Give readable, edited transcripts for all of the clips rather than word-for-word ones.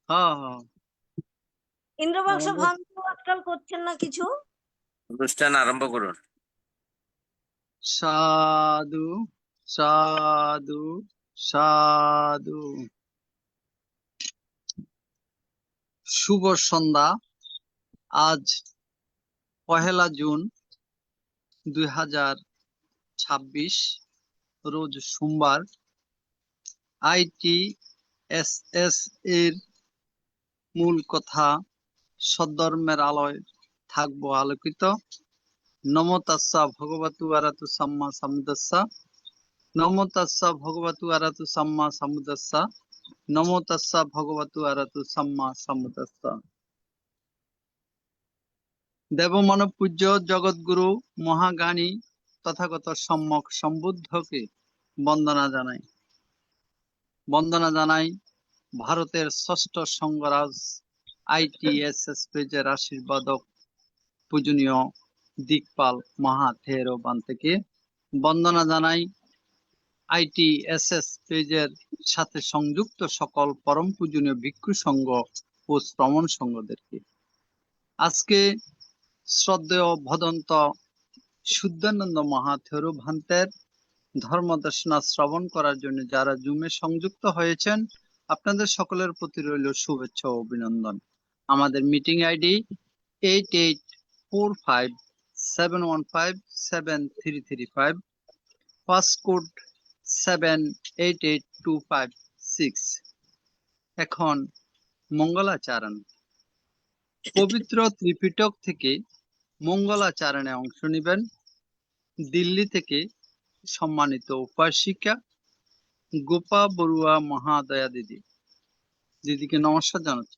হ্যাঁ হ্যাঁ ইন্দ্রবংশ আমাদের ভাঙচুর আজকাল করছেন না কিছু? অনুষ্ঠান আরম্ভ করুন। সাধু সাধু সাধু। শুভ সন্ধ্যা। আজ 1 জুন 2026, রোজ সোমবার। ITSS এর মূল কথা, সদ্ধর্মের আলোয় থাকবো আলোকিত। নমো তাস্সা ভগবতু আরাতু সাম্মা সাম্বুদ্দাস্সা। নমো তাস্সা ভগবতু আরাতু সাম্মা সাম্বুদ্দাস্সা। নমো তাস্সা ভগবতু আরাতু সাম্মা সাম্বুদ্দাস্সা। দেবমানব পূজ্য জগৎগুরু মহাজ্ঞানী তথাগত সম্যক সম্বুদ্ধকে বন্দনা জানাই। বন্দনা জানাই ভারতের ষষ্ঠ সঙ্গরাজ ITSS পেজের আশীর্বাদক পূজনীয় দিকপাল মহাথেরোবান থেকে। বন্দনা জানাই ITSS পেজের সাথে সংযুক্ত সকল পরম পূজনীয় ভিক্ষু সংঘ ও শ্রমণ সংঘদেরকে। আজকে শ্রদ্ধেয় ভদন্ত শুদ্ধানন্দ মহাথেরোভান্তের ধর্মদেশনা শ্রবণ করার জন্য যারা জুমে সংযুক্ত হয়েছেন, আপনাদের সকলের প্রতি রইল শুভেচ্ছা ও অভিনন্দন। আমাদের মিটিং আইডি 884571573335, পাসকোড 788256। এখন মঙ্গলাচরণ। পবিত্র ত্রিপিটক থেকে মঙ্গলাচরণে অংশ নেবেন দিল্লি থেকে সম্মানিত উপাসিকা গোপা বড়ুয়া মহাদয়া দিদি। দিদিকে নমস্কার জানাচ্ছি।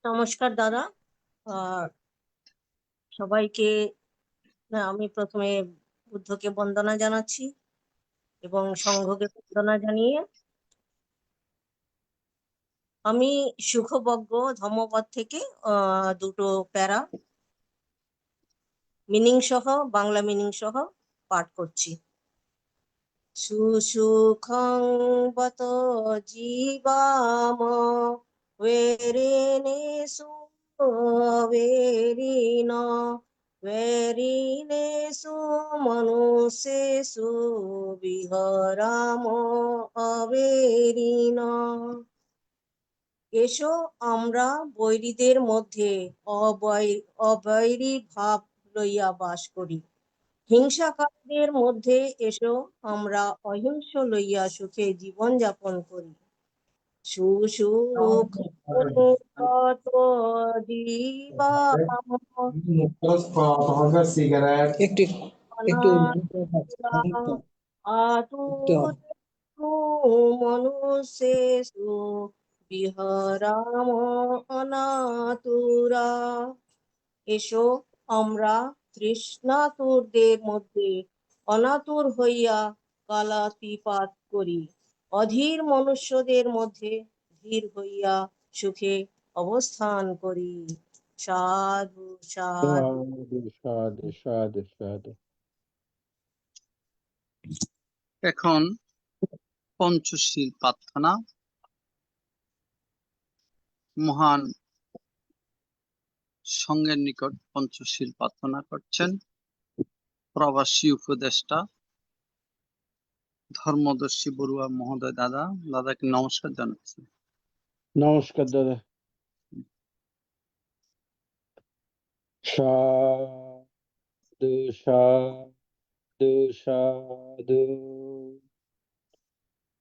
নমস্কার দাদা। সবাইকে আমি প্রথমে বুদ্ধকে বন্দনা জানাচ্ছি এবং সংঘকে বন্দনা জানিয়ে আমি সুখবজ্ঞ ধর্মপদ থেকে দুটো প্যারা মিনিং সহ, বাংলা মিনিং সহ পাঠ করছি। সুসুখং বত জীবাম ওয়েরিনেসু ওয়েরিন ওয়েরিনেসু মনুষ্যেষু বিহরাম অবেরিন। এসো আমরা বৈরীদের মধ্যে অবৈরী ভাব লইয়া বাস করি। হিংসাকারীদের মধ্যে এসো আমরা অহিংস লইয়া সুখে জীবন যাপন করি। সুসুখ মনুষ্যেষু বিহরাম অনাতুরা। এসো আমরা তৃষ্ণাতুরদের মধ্যে অনাতুর হইয়া কালাতিপাত করি। অধীর মনুষ্যদের মধ্যে ধীর হইয়া সুখে অবস্থান করি। সাধু সাধু সাধু সাধু সাধু। এখন পঞ্চশীল প্রার্থনা। মহান সংঘের নিকট পঞ্চশীল প্রার্থনা করছেন প্রবাসী উপদেষ্টা ধর্মদর্শী বড়ুয়া মহোদয় দাদা। দাদাকে নমস্কার জানাচ্ছি। নমস্কার দাদা। সাধু সাধু সাধু।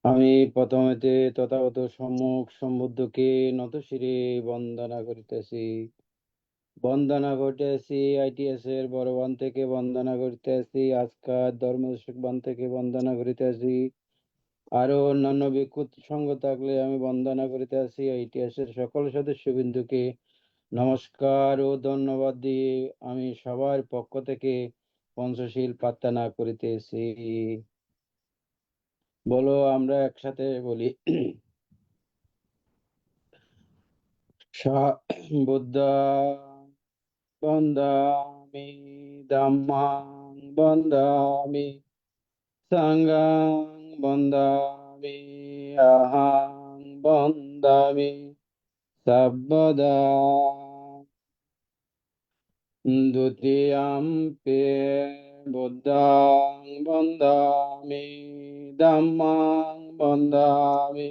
আমি প্রথমেতে তথাগত সম্মুখ সম্বুদ্ধকে নতশিরে বন্দনা করিতেছি। বন্দনা করিতেছি ITS এর বড়বান থেকে বন্দনা করিতেছি, আজকার ধর্মদেশবান থেকে বন্দনা করিতেছি। আরো অন্যান্য ভিক্ষু সঙ্গ থাকলে আমি বন্দনা করিতেছি। ITS এর সকল সদস্যবৃন্দকে নমস্কার ও ধন্যবাদ দিয়ে আমি সবার পক্ষ থেকে পঞ্চশীল প্রার্থনা করিতেছি। বলো, আমরা একসাথে বলি। বুদ্ধা বন্দামি, ধম্মাং বন্দামি, সংঘং বন্দামি, অহং বন্দামি সর্বদা। দ্বিতীয়াম্পি বুদ্ধং বন্দামি ধম্মং বন্দামি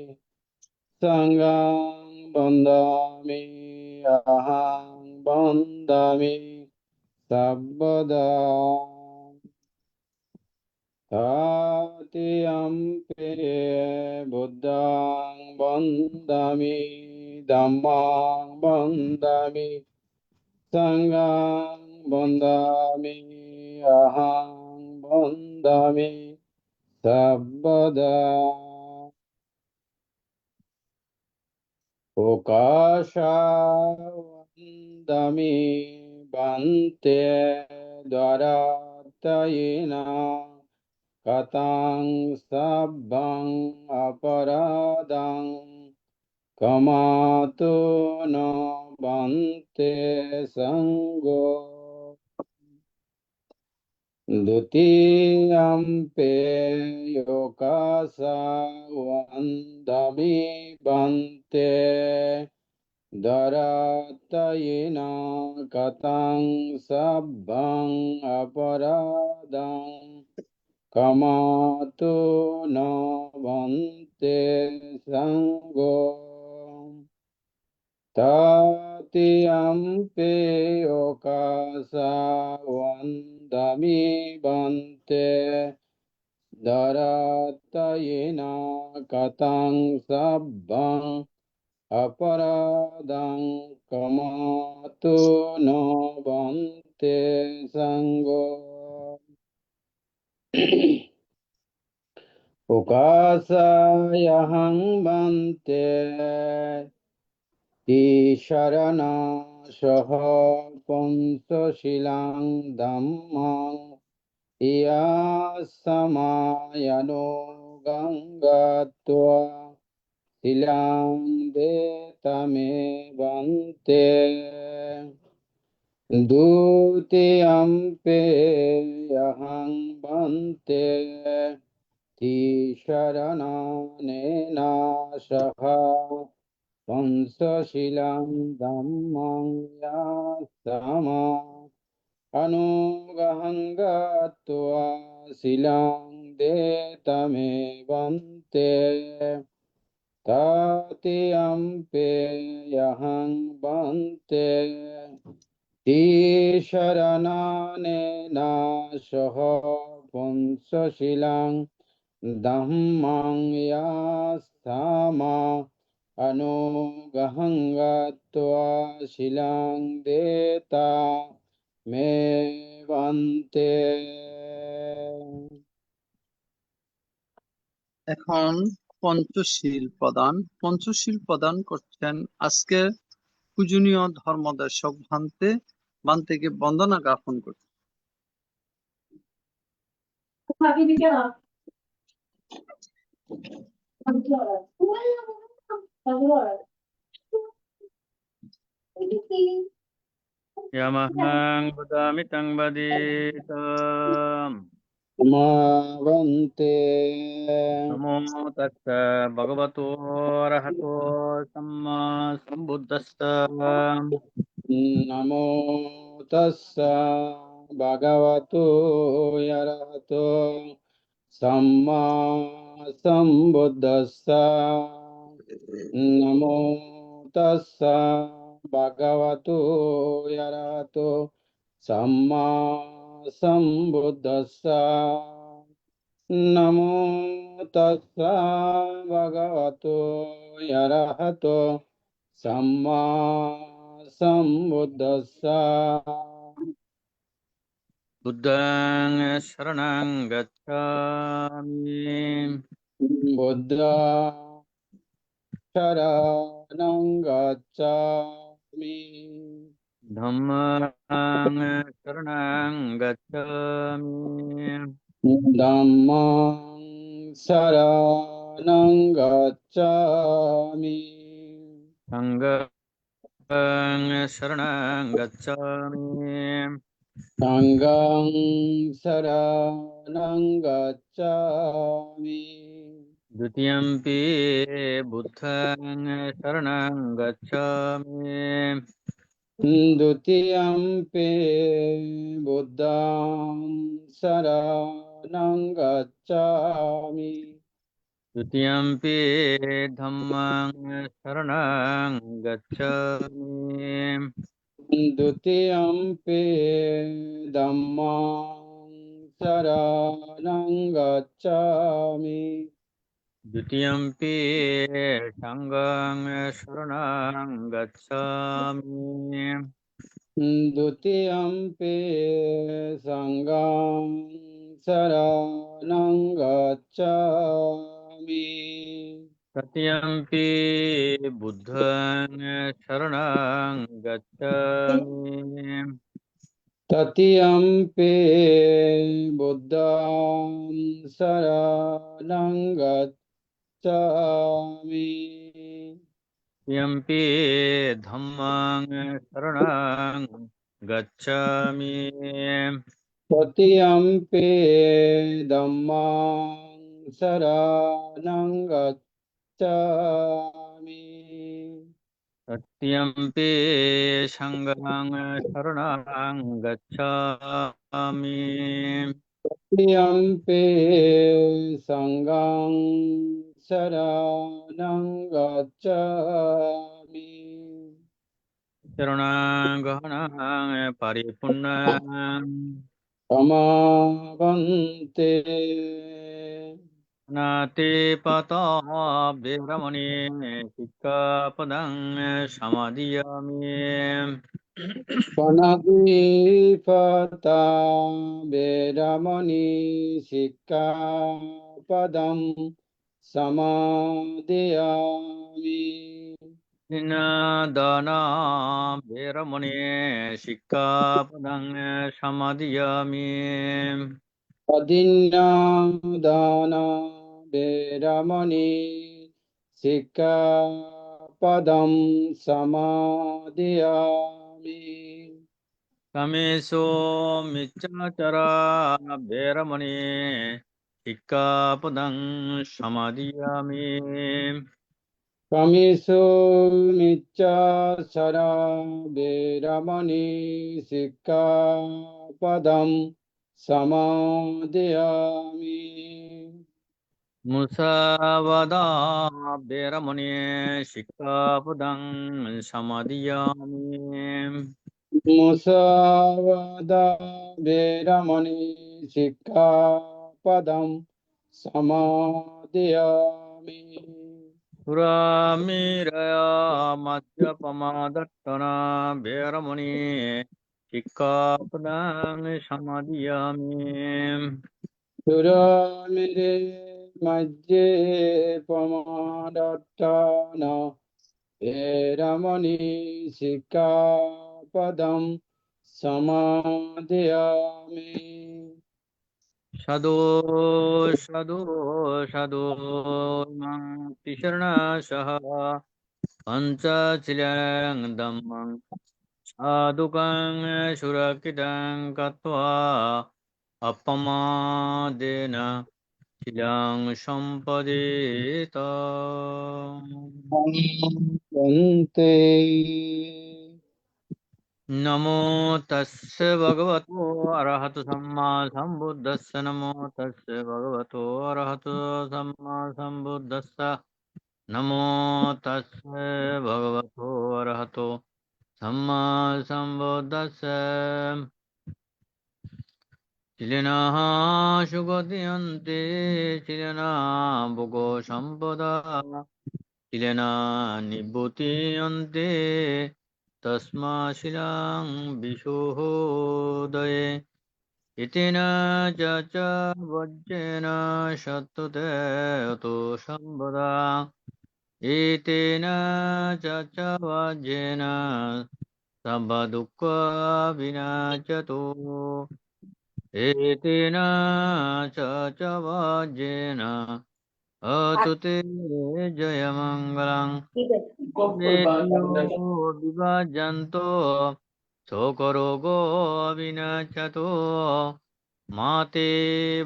সংঘং বন্দামি অহং বন্দামি সর্বদা। তৃতীয়াম্পি বুদ্ধং বন্দামি ধম্মং বন্দামি সংঘং বন্দামি অহং বন্দামি সর্বদা। প্রকাশাবন্দামি বন্তে দ্বারাত্ময়িনা কতং সব্বং অপরাধং কমাতো ন বন্তে সঙ্গো। দ্বিতীয়াম্পি যোগাসনবন্দামি বন্তে দ্বারাত্ময়িনা কতং সব্বং অপরাধং কমাতো ন বন্তে সঙ্গো। তৃতীয়াম্পি যোগাসনবন্দামি বন্তে দ্বারাত্ময়িনা কতং সব্বং অপরাধং কমাতো ন বন্তে সঙ্গো। উকাসায়হং বন্তে ঈশরণাসহ পঞ্চশীলং ধম্মং ইয়াসমায়নো গঙ্গাত্বা শিলাং দেতমে বন্তে। দ্বিতীয়াম্পি অহং বন্তে তিসরণানেনা সহ পঞ্চশীলং ধম্মং ইয়াসমা অনুগহঙ্গত্বা শিলাং দেতমে বন্তে। তৃতীয়াম্পি অহং বন্তে তিসরণানেনা সহ পঞ্চশীলং ধম্মং ইয়াসমা অনুগহঙ্গত্বা শিলাং দেতমে বন্তে। এখন পঞ্চশীল প্রদান করছেন আজকে পূজনীয় ধর্মদর্শক ভান্তেকে বন্দনা জ্ঞাপন করছেন। Yamahang budami tang baditam. মা বন্তে Namo tassa bhagavato arahato samma sambuddhassa. নমো তস্সা ভগবতো অরহতো সম্মা সম্বুদ্ধস্সা। নমো তস্সা ভগবতো অরহতো সম্মা সম্বুদ্ধস্সা। নমো তস্সা ভগবতো অরহতো সম্মা সম্বুদ্ধস্সা। Buddhang saranang gacchami. Buddha শরণং গচ্ছামি। Dhammang saranang gacchami. ধম্মং শরণং গচ্ছামি। Sanghang saranang gacchami. সংঘং শরণং গচ্ছামি। द्वितीयम्पि बुद्धं शरणं गच्छामि द्वितीयम्पि बुद्धं शरणं गच्छामि द्वितीयम्पि धम्मं शरणं गच्छामि द्वितीयम्पि धम्मं शरणं गच्छामि द्वितीयम्पि सङ्घं शरणं गच्छामि द्वितीयम्पि सङ्घं शरणं गच्छामि तृतीयम्पि बुद्धं शरणं गच्छामि तृतीयम्पि बुद्धं शरणं गच्छामि तृतीयम्पि धम्मं शरणं गच्छामि तृतीयम्पि धम्मं शरणं गच्छामि तृतीयम्पि सङ्घं शरणं गच्छामि तृतीयम्पि सङ्घं शरणं गच्छामि शरणागमनं परिपूर्णं समावन्ते नातिपतो वीरमणि सिक्कापदं समादयामि पणदीपता वेरमणि सिक्खापदं समादयामि दाना वीरमणि सिक्कापदं समादयामि अदिन्नादाना वेरमणि सिक्खापदं समादयामि कामेषु मिच्छाचरा वीरमणि सिक्कापदं समादयामि कामेषु मिच्छाचरा वेरमणि सिक्खापदं समादयामि मुसावदा वीरमणि सिक्कापदं समादयामि मुसावदा वेरमणि सिक्खापदं समादयामि पुरामिरया मद्यपमादट्टना वीरमणि सिक्कापदं समादयामि सुरामिरे मध्ये पमादट्टान वेरमणि सिक्खापदं समादयामि साधु साधु साधु शरणशः पञ्चशीलं धम्मं साधुकं सुरक्षितं कृत्वा अपमादेन शीलं सम्पदेत वन्ते नमो तस्य भगवतो अरहतो सम्मा सम्बुद्धस्य नमो तस्य भगवतो अरहतो सम्मा सम्बुद्धस्य नमो तस्य भगवतो अरहतो सम्मा सम्बुद्धस्य चिलिनः सुगतियन्ते चिलिना भुगो सम्पदा चिलिना निभूतियन्ते तस्मा शिलां विशोदये इतेन च वज्रेण शत्रुते अतो सम्पदा एतेन च वज्रेण सर्वदुःखविनाशतो एतेन च वज्रेण अतु ते जयमङ्गलम् वेदियो विभजन्तो शोकरोगो विनश्यतो माते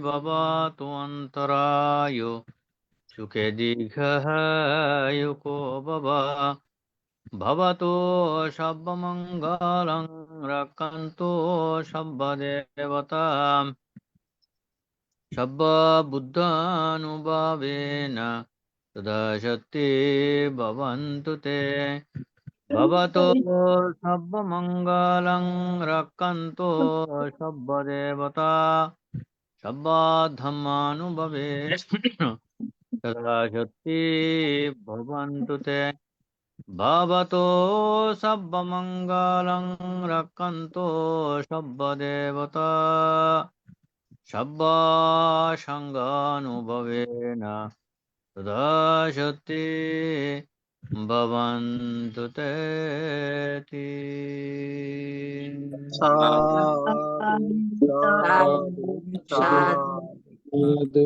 भवतु अन्तरायो সুখে দীর্ঘায়ুকো ভবা ভবতো সর্বমঙ্গলং রাক্ষন্তু সর্বদেবতাম সর্ববুদ্ধানুভাবেন তদা সত্যি ভবন্তু তে ভবতো সর্বমঙ্গলং রাক্ষন্তু সর্বদেবতা সর্বধর্মানুভবেন তদা সত্যি ভবন্তু তে ভবতো সর্বমঙ্গলং রাক্ষন্তু সর্বদেবতা সর্বসঙ্গানুভবেন তদা সত্যি ভবন্তু তে তি। সাধু সাধু সাধু। সাধু।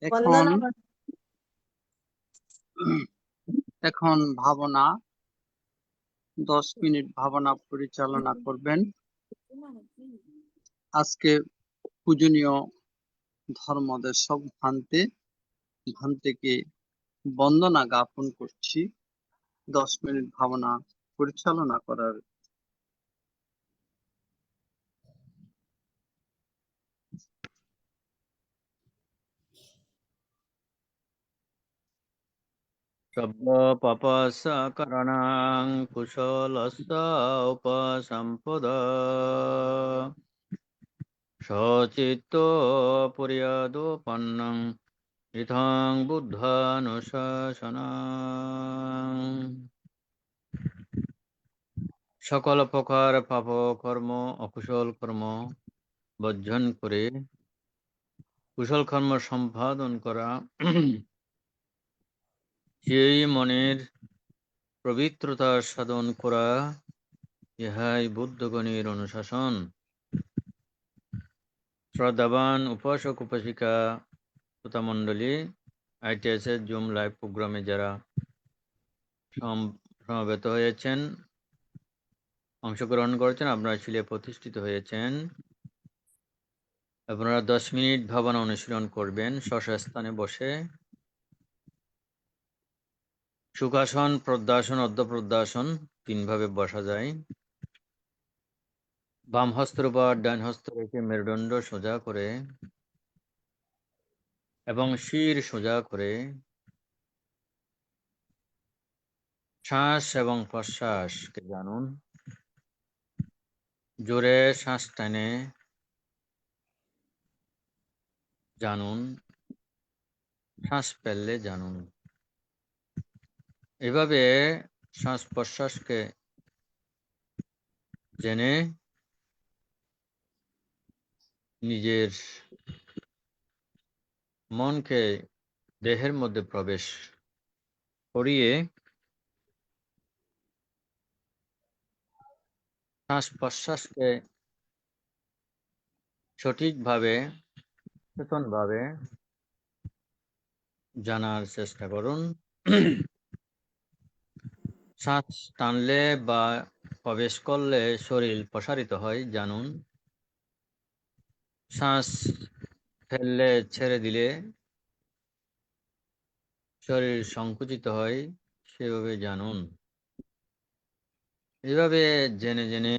এখন বন্দনা এখন ভাবনা 10 মিনিট ভাবনা পরিচালনা করবেন। আজকে পূজনীয় ধর্মদের সব ভ্রান্তিকে বন্দনা জ্ঞাপন করছি 10 মিনিট ভাবনা পরিচালনা করার। সর্বপাপস্করণং কুশলস্য উপসম্পদা সচিত্ত পুর্যাদোপন্নং ইথং বুদ্ধানুশাসনং। সকল প্রকার পাপ কর্ম অকুশল কর্ম বর্জন করে কুশল কর্ম সম্পাদন করা, সেই মনের পবিত্রতা সাধন করা, ইহাই বুদ্ধগণের অনুশাসন। শ্রদ্ধাবান উপাসক উপাসিকা শ্রোতা মণ্ডলী, ITS এর জুম লাইভ প্রোগ্রামে যারা সমবেত হয়েছেন, অংশগ্রহণ করেছেন, আপনারা ছিলে প্রতিষ্ঠিত হয়েছেন, আপনারা 10 মিনিট ভাবনা অনুশীলন করবেন স্ব স্থানে বসে। সুখাসন, পদ্মাসন, অর্ধপদ্মাসন 3 ভাবে বসা যায়। বাম হস্তের উপর ডান হস্ত রেখে মেরুদণ্ড সোজা করে এবং শির সোজা করে শ্বাস এবং প্রশ্বাসকে জানুন। জোরে শ্বাস টেনে জানুন, শ্বাস ফেললে জানুন। এভাবে শ্বাস প্রশ্বাসকে জেনে নিজের মনকে দেহের মধ্যে প্রবেশ করিয়ে শ্বাস প্রশ্বাসকে সঠিকভাবে চেতনভাবে জানার চেষ্টা করুন। শ্বাস টানলে বা প্রবেশ করলে শরীর প্রসারিত হয় জানুন। শ্বাস ফেললে ছেড়ে দিলে শরীর সংকুচিত হয়, সেভাবে জানুন। এভাবে জেনে জেনে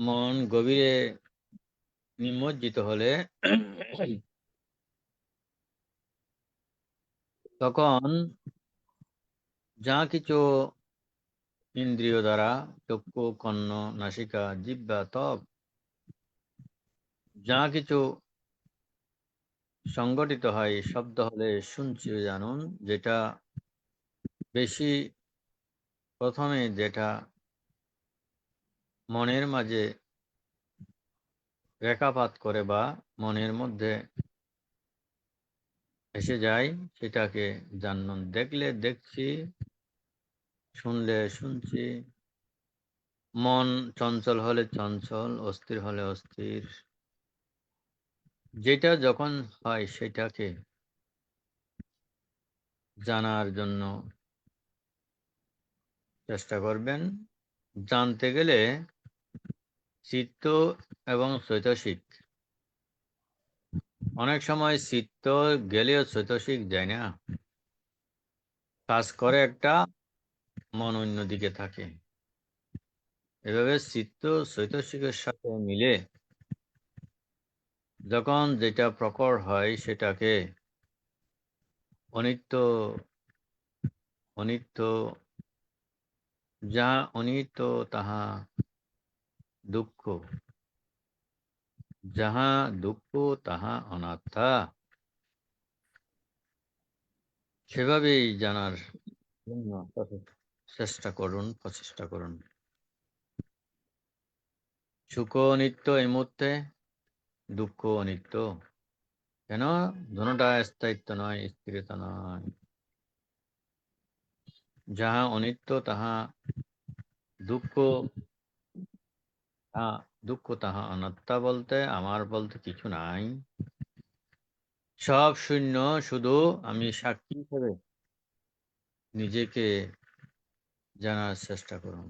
মন গভীরে নিমজ্জিত হলে তখন যা কিছু ইন্দ্রিয় দ্বারা চক্ষু, কর্ণ, নাসিকা, জিহ্বা, ত্বক যা কিছু সংগঠিত হয়, শব্দ হলে শুনছি জানুন। যেটা বেশি প্রথমে যেটা মনের মাঝে রেখাপাত করে বা মনের মধ্যে এসে যায় সেটাকে জানুন। দেখলে দেখছি, শুনলে শুনছি, মন চঞ্চল হলে চঞ্চল, অস্থির হলে অস্থির, যেটা যখন হয় সেটাকে জানার জন্য চেষ্টা করবেন। জানতে গেলে চিত্ত এবং চৈতসিক অনেক সময় চিত্ত গেলেও চৈতসিক যায় না, কাজ করে একটা, মন অন্যদিকে থাকে। এভাবে চিত্ত চৈতসিকের সাথে মিলে যখন যেটা প্রকট হয় সেটাকে অনিত্য, অনিত্য, যাহা অনিত্য তাহা দুঃখ, যাহা দুঃখ তাহা অনাত্মা, সেভাবেই জানার জন্য চেষ্টা করুন, প্রচেষ্টা করুন। সুখ অনিত্য এই মুহূর্তে, দুঃখ অনিত্য, কেন দুটা স্থায়িত্ব নয়, স্থিরতা নয়। যাহা অনিত্য তাহা দুঃখ, দুঃখ তাহা অনাত্মা বলতে আমার বলতে কিছু নাই, সব শূন্য, শুধু আমি সাক্ষী হিসেবে নিজেকে জানার চেষ্টা করুন।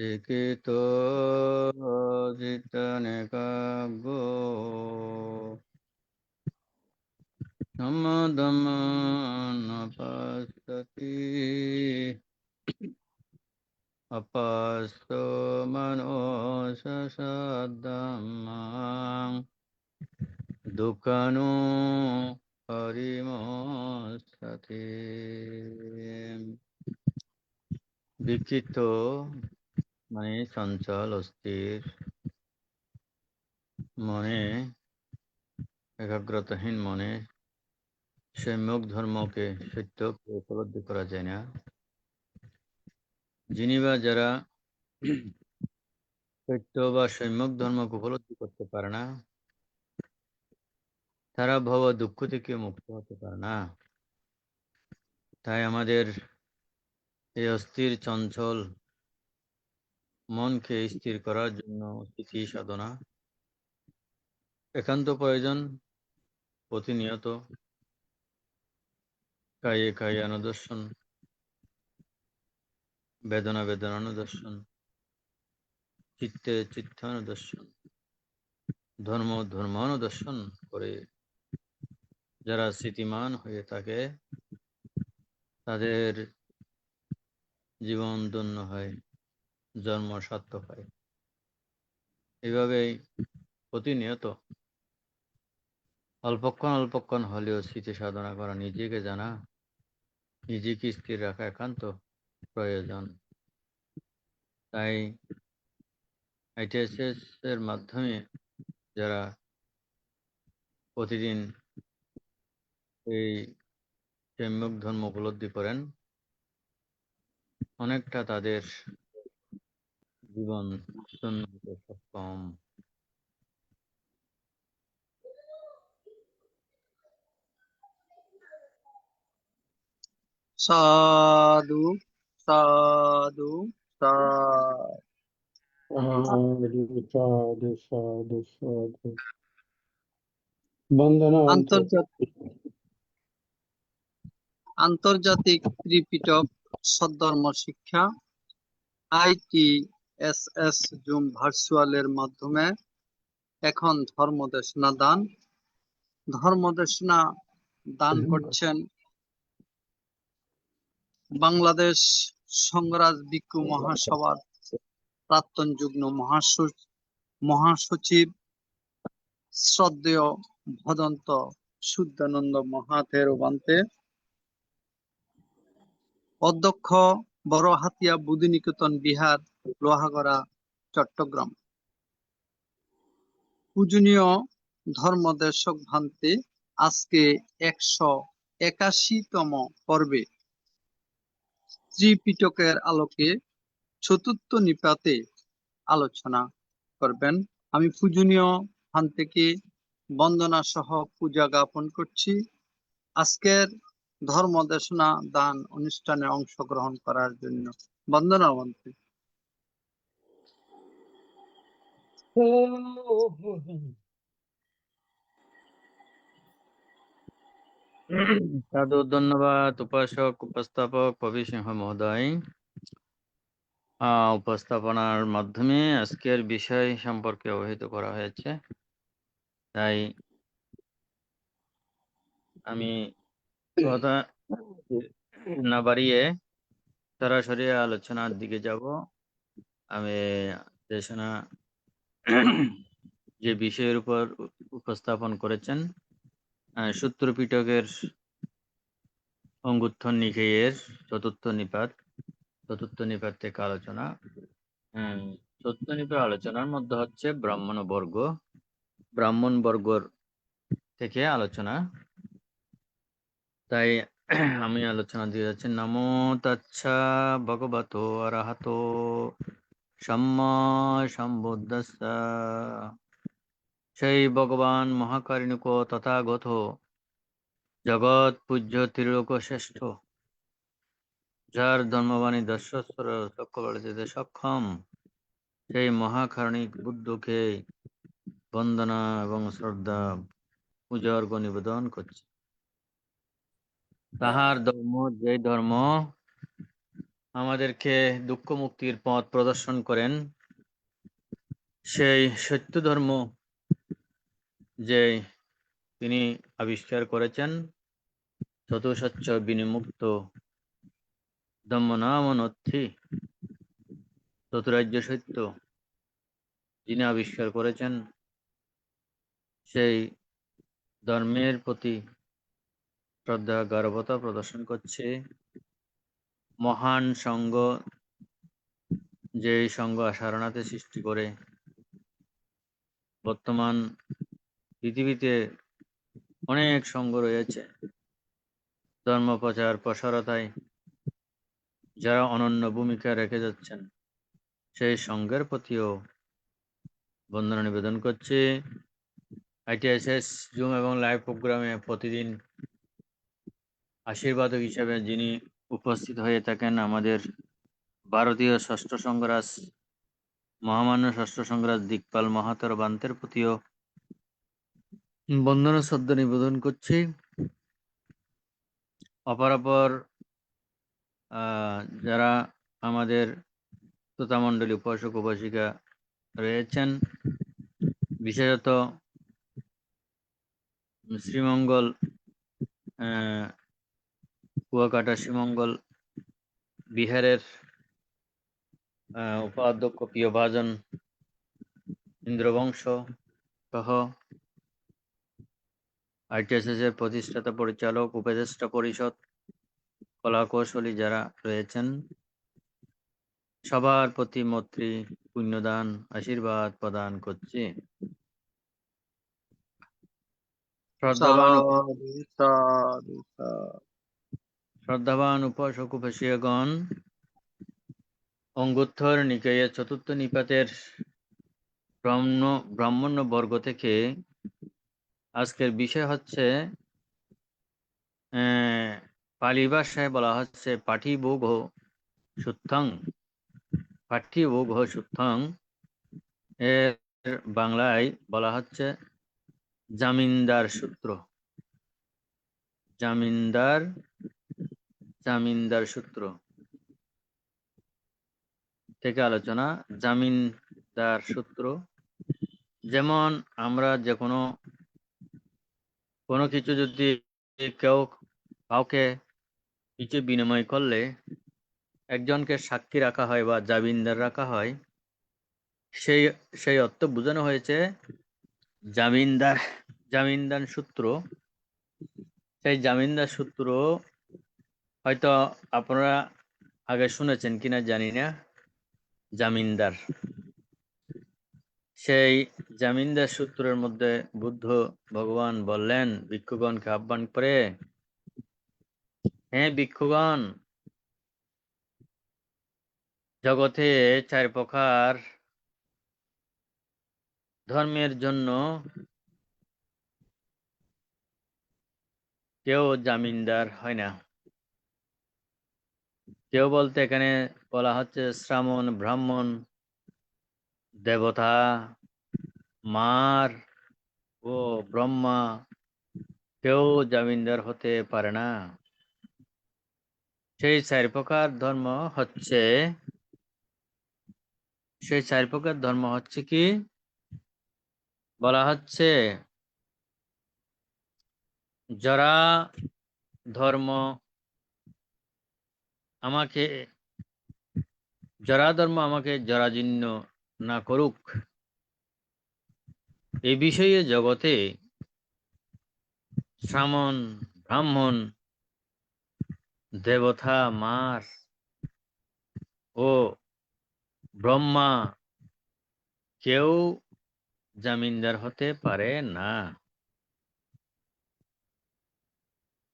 শিক্ষিত চিত্তনে কাব্য সমদমনপস্তি অপস্ত মনোসসাদ্দামাং দুঃখানু হরিমস্তাতে। বিক্ষিপ্ত মানে চঞ্চল অস্থির মনে, একাগ্রতাহীন মনে সম্যক ধর্মকে সত্যকে উপলব্ধি করা যায় না। যিনি বা যারা সত্য বা সম্যক ধর্মকে উপলব্ধি করতে পারে না, তারা ভব দুঃখ থেকে মুক্ত হতে পারে না। তাই আমাদের এই অস্থির চঞ্চল মনকে স্থির করার জন্য স্থিতি সাধনা একান্ত প্রয়োজন। প্রতিনিয়ত কায়ে কায়ে অনুদর্শন, বেদনা বেদনা অনুদর্শন, চিত্তে চিত্ত অনুদর্শন, ধর্ম ধর্ম অনুদর্শন করে যারা স্থিতিমান হয়ে থাকে তাদের জীবন ধন্য হয়, জন্ম সার্থক হয়। এইভাবেই প্রতিনিয়ত অল্পক্ষণ অল্পক্ষণ হলেও স্মৃতি সাধনা করা, নিজেকে জানা, নিজেকে স্থির রাখা একান্ত প্রয়োজন। তাই ITSS এর মাধ্যমে যারা প্রতিদিন এই সম্যক ধর্ম উপলব্ধি করেন, অনেকটা তাদের জীবন ধন্য হতে সক্ষম। সাধু সাধু সাধু। সাধু সাধু সাধু সাধু। বন্দনা অন্ত। আন্তর্জাতিক ত্রিপিটক সদ্ধর্ম শিক্ষা ITSS জুম ভার্চুয়ালের মাধ্যমে এখন ধর্মদেশনা দান। ধর্মদেশনা দান করছেন বাংলাদেশ সংঘরাজ ভিক্ষু মহাসভার প্রাক্তন যুগ্ম মহাসচিব শ্রদ্ধেয় ভদন্ত শুদ্ধানন্দ মহাথেরোবান্তে, অধ্যক্ষ বড়হাতিয়া বুদ্ধিনিকেতন বিহার, লোহাগড়া, চট্টগ্রাম। পূজনীয় ধর্মদেশক ভান্তে আজকে 181তম পর্বে ত্রিপিটকের আলোকে চতুর্থ নিপাতে আলোচনা করবেন। আমি পূজনীয় ভান্তেকে বন্দনা সহ পূজা জ্ঞাপন করছি। আজকের ধর্মদেশনা দান অনুষ্ঠানে অংশগ্রহণ করার জন্য বন্দনা ভান্তে। সাধু, ধন্যবাদ উপাসক, উপস্থাপক কবি সিংহ মহোদয়। উপস্থাপনার মাধ্যমে আজকের বিষয় সম্পর্কে অবহিত করা হয়েছে। তাই আমি কথা না বাড়িয়ে সরাসরি আলোচনার দিকে যাব। আমি দেশনা যে বিষয়ের উপর উপস্থাপন করেছেন, সূত্র পিটকের অঙ্গুত্থন নিকায়ের চতুর্থ নিপাত থেকে আলোচনা। চতুর্থ নিপাত আলোচনার মধ্যে হচ্ছে ব্রাহ্মণ বর্গর থেকে আলোচনা। তাই আমি আলোচনা দিয়ে যাচ্ছি। নমো তাচ্ছা ভগবতো অরহতো সম্মা সম্বুদ্ধস্য সেই ভগবান মহাকারণিক তথাগত জগৎ পূজ্য ত্রিলোক শ্রেষ্ঠ, যার ধর্মবাণী দর্শস্বর চক্র দিতে সক্ষম, সেই মহাকারণিক বুদ্ধকে বন্দনা এবং শ্রদ্ধা পূজা অর্ঘ্য নিবেদন করছে। তাহার ধর্ম যে ধর্ম আমাদেরকে দুঃখ মুক্তির পথ প্রদর্শন করেন, সেই সত্য ধর্ম যে তিনি আবিষ্কার করেছেন, চতুষ্পদ বিনিমুক্ত ধম্ম নাম নথি চতুরার্য সত্য যিনি আবিষ্কার করেছেন, সেই ধর্মের প্রতি শ্রদ্ধা গর্বতা প্রদর্শন করছে মহান সংঘ, যে সংঘ সারণাতে সৃষ্টি করে বর্তমান পৃথিবীতে অনেক সংঘ রয়েছে। ধর্ম প্রচার প্রসারতায় যারা অনন্য ভূমিকা রেখে যাচ্ছেন, সেই সংঘের প্রতিও বন্দনা নিবেদন করছে। ITSS জুম এবং লাইভ প্রোগ্রামে প্রতিদিন আশীর্বাদক হিসেবে যিনি উপস্থিত হয়ে থাকেন, আমাদের ভারতীয় ষষ্ঠ সংঘরাজ, মহামান্য ষষ্ঠ সংঘরাজ দিকপাল মাহাতর বান্তের প্রতিও বন্দনা শ্রদ্ধা নিবেদন করছি। অপরাপর যারা আমাদের শ্রোতামণ্ডলী উপাসক উপাসিকা রয়েছেন, বিশেষত শ্রীমঙ্গল কুয়াকাটা শ্রীমঙ্গল বিহারের উপাধ্যক্ষ প্রিয়ভাজন ইন্দ্রবংশ সহ ITSS এর প্রতিষ্ঠাতা পরিচালক, উপদেষ্টা পরিষদ, কলা কৌশলী যারা রয়েছেন, সবার প্রতি মৈত্রী পুণ্যদান আশীর্বাদ প্রদান করছি। শ্রদ্ধাবান উপাসক উপাসিকাগণ, অঙ্গুত্তর নিকায়ে চতুর্থ নিপাতের ব্রাহ্মণ্য বর্গ থেকে আজকের বিষয় হচ্ছে, পালি ভাষায় বলা হচ্ছে পাঠিভোগ শুদ্ধং। পাঠিভোগ শুদ্ধং এর বাংলায় বলা হচ্ছে জামিনদার সূত্র। জামিনদার সূত্র থেকে আলোচনা। জামিনদার সূত্র যেমন আমরা যে কোনো কিছু যদি কাউকে কিছু বিনিময় করলে একজনকে সাক্ষী রাখা হয় বা জামিনদার রাখা হয়, সেই অর্থ বোঝানো হয়েছে জামিনদার সূত্র। সেই জামিনদার সূত্র হয়তো আপনারা আগে শুনেছেন কিনা জানি না। জামিনদার, সেই জামিনদার সূত্রের মধ্যে বুদ্ধ ভগবান বললেন ভিক্ষুগণকে আহ্বান করে, হ্যাঁ ভিক্ষুগণ, জগতে 4 প্রকার ধর্মের জন্য কেউ জামিনদার হয় না। কেউ বলতে এখানে বলা হচ্ছে শ্রামণ, ব্রাহ্মণ, দেবতা, মার ও ব্রহ্মা, কেউ জামিনদার হতে পারে না। সেই 4 প্রকার ধর্ম হচ্ছে কি বলা হচ্ছে, যারা ধর্ম আমাকে জরাজীর্ণ না করুক, এ বিষয়ে জগতে শ্রামণ, ব্রাহ্মণ, দেবতা, মার ও ব্রহ্মা কেউ জামিনদার হতে পারে না।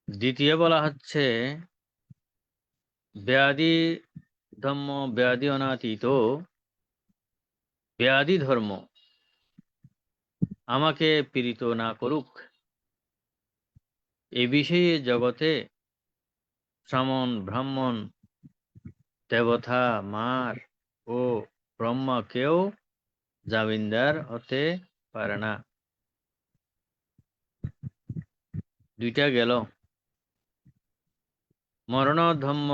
দ্বিতীয় বলা হচ্ছে ব্যাধি ধর্ম, ব্যাধি অনাতীত ব্যাধি ধর্ম আমাকে পীড়িত না করুক, এ বিষয়ে জগতে শ্রামণ, ব্রাহ্মণ, দেবতা, মার ও ব্রহ্মা কেউ জামিনদার হতে পারে না। 2টা গেল। মরণ ধর্ম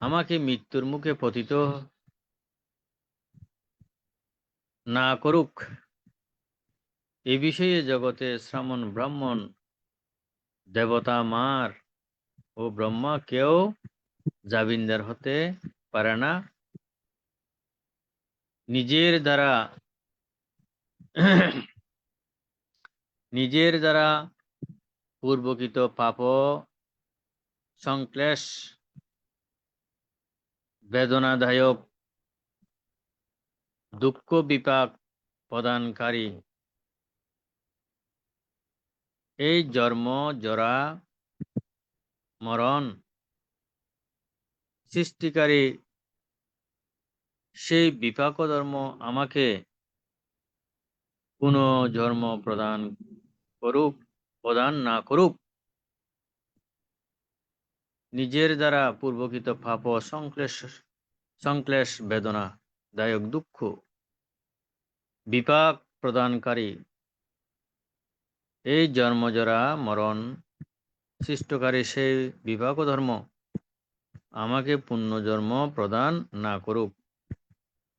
আমাকে মৃত্যুর মুখে পতিত না করুক। এ বিষয়ে জগতে শ্রামণ ব্রাহ্মণ, দেবতা মার ও ব্রহ্মা কেউ জাবিনদার হতে পারে না। নিজের দ্বারা নিজের দ্বারা পূর্বকৃত পাপ, সংক্লেশ, বেদনাদায়ক, দুঃখ বিপাক প্রদানকারী এই জন্ম, জরা, মরণ সৃষ্টিকারী সেই বিপাক ধর্ম আমাকে কোনো জন্ম প্রদান না করুক। নিজের দ্বারা পূর্বকৃত পাপ, সংক্লেশ, বেদনা দায়ক, দুঃখ বিপাক প্রদানকারী এই জন্মজরা মরণ সৃষ্টকারী সেই বিপাক ধর্ম আমাকে পুণ্যজন্ম প্রদান না করুক।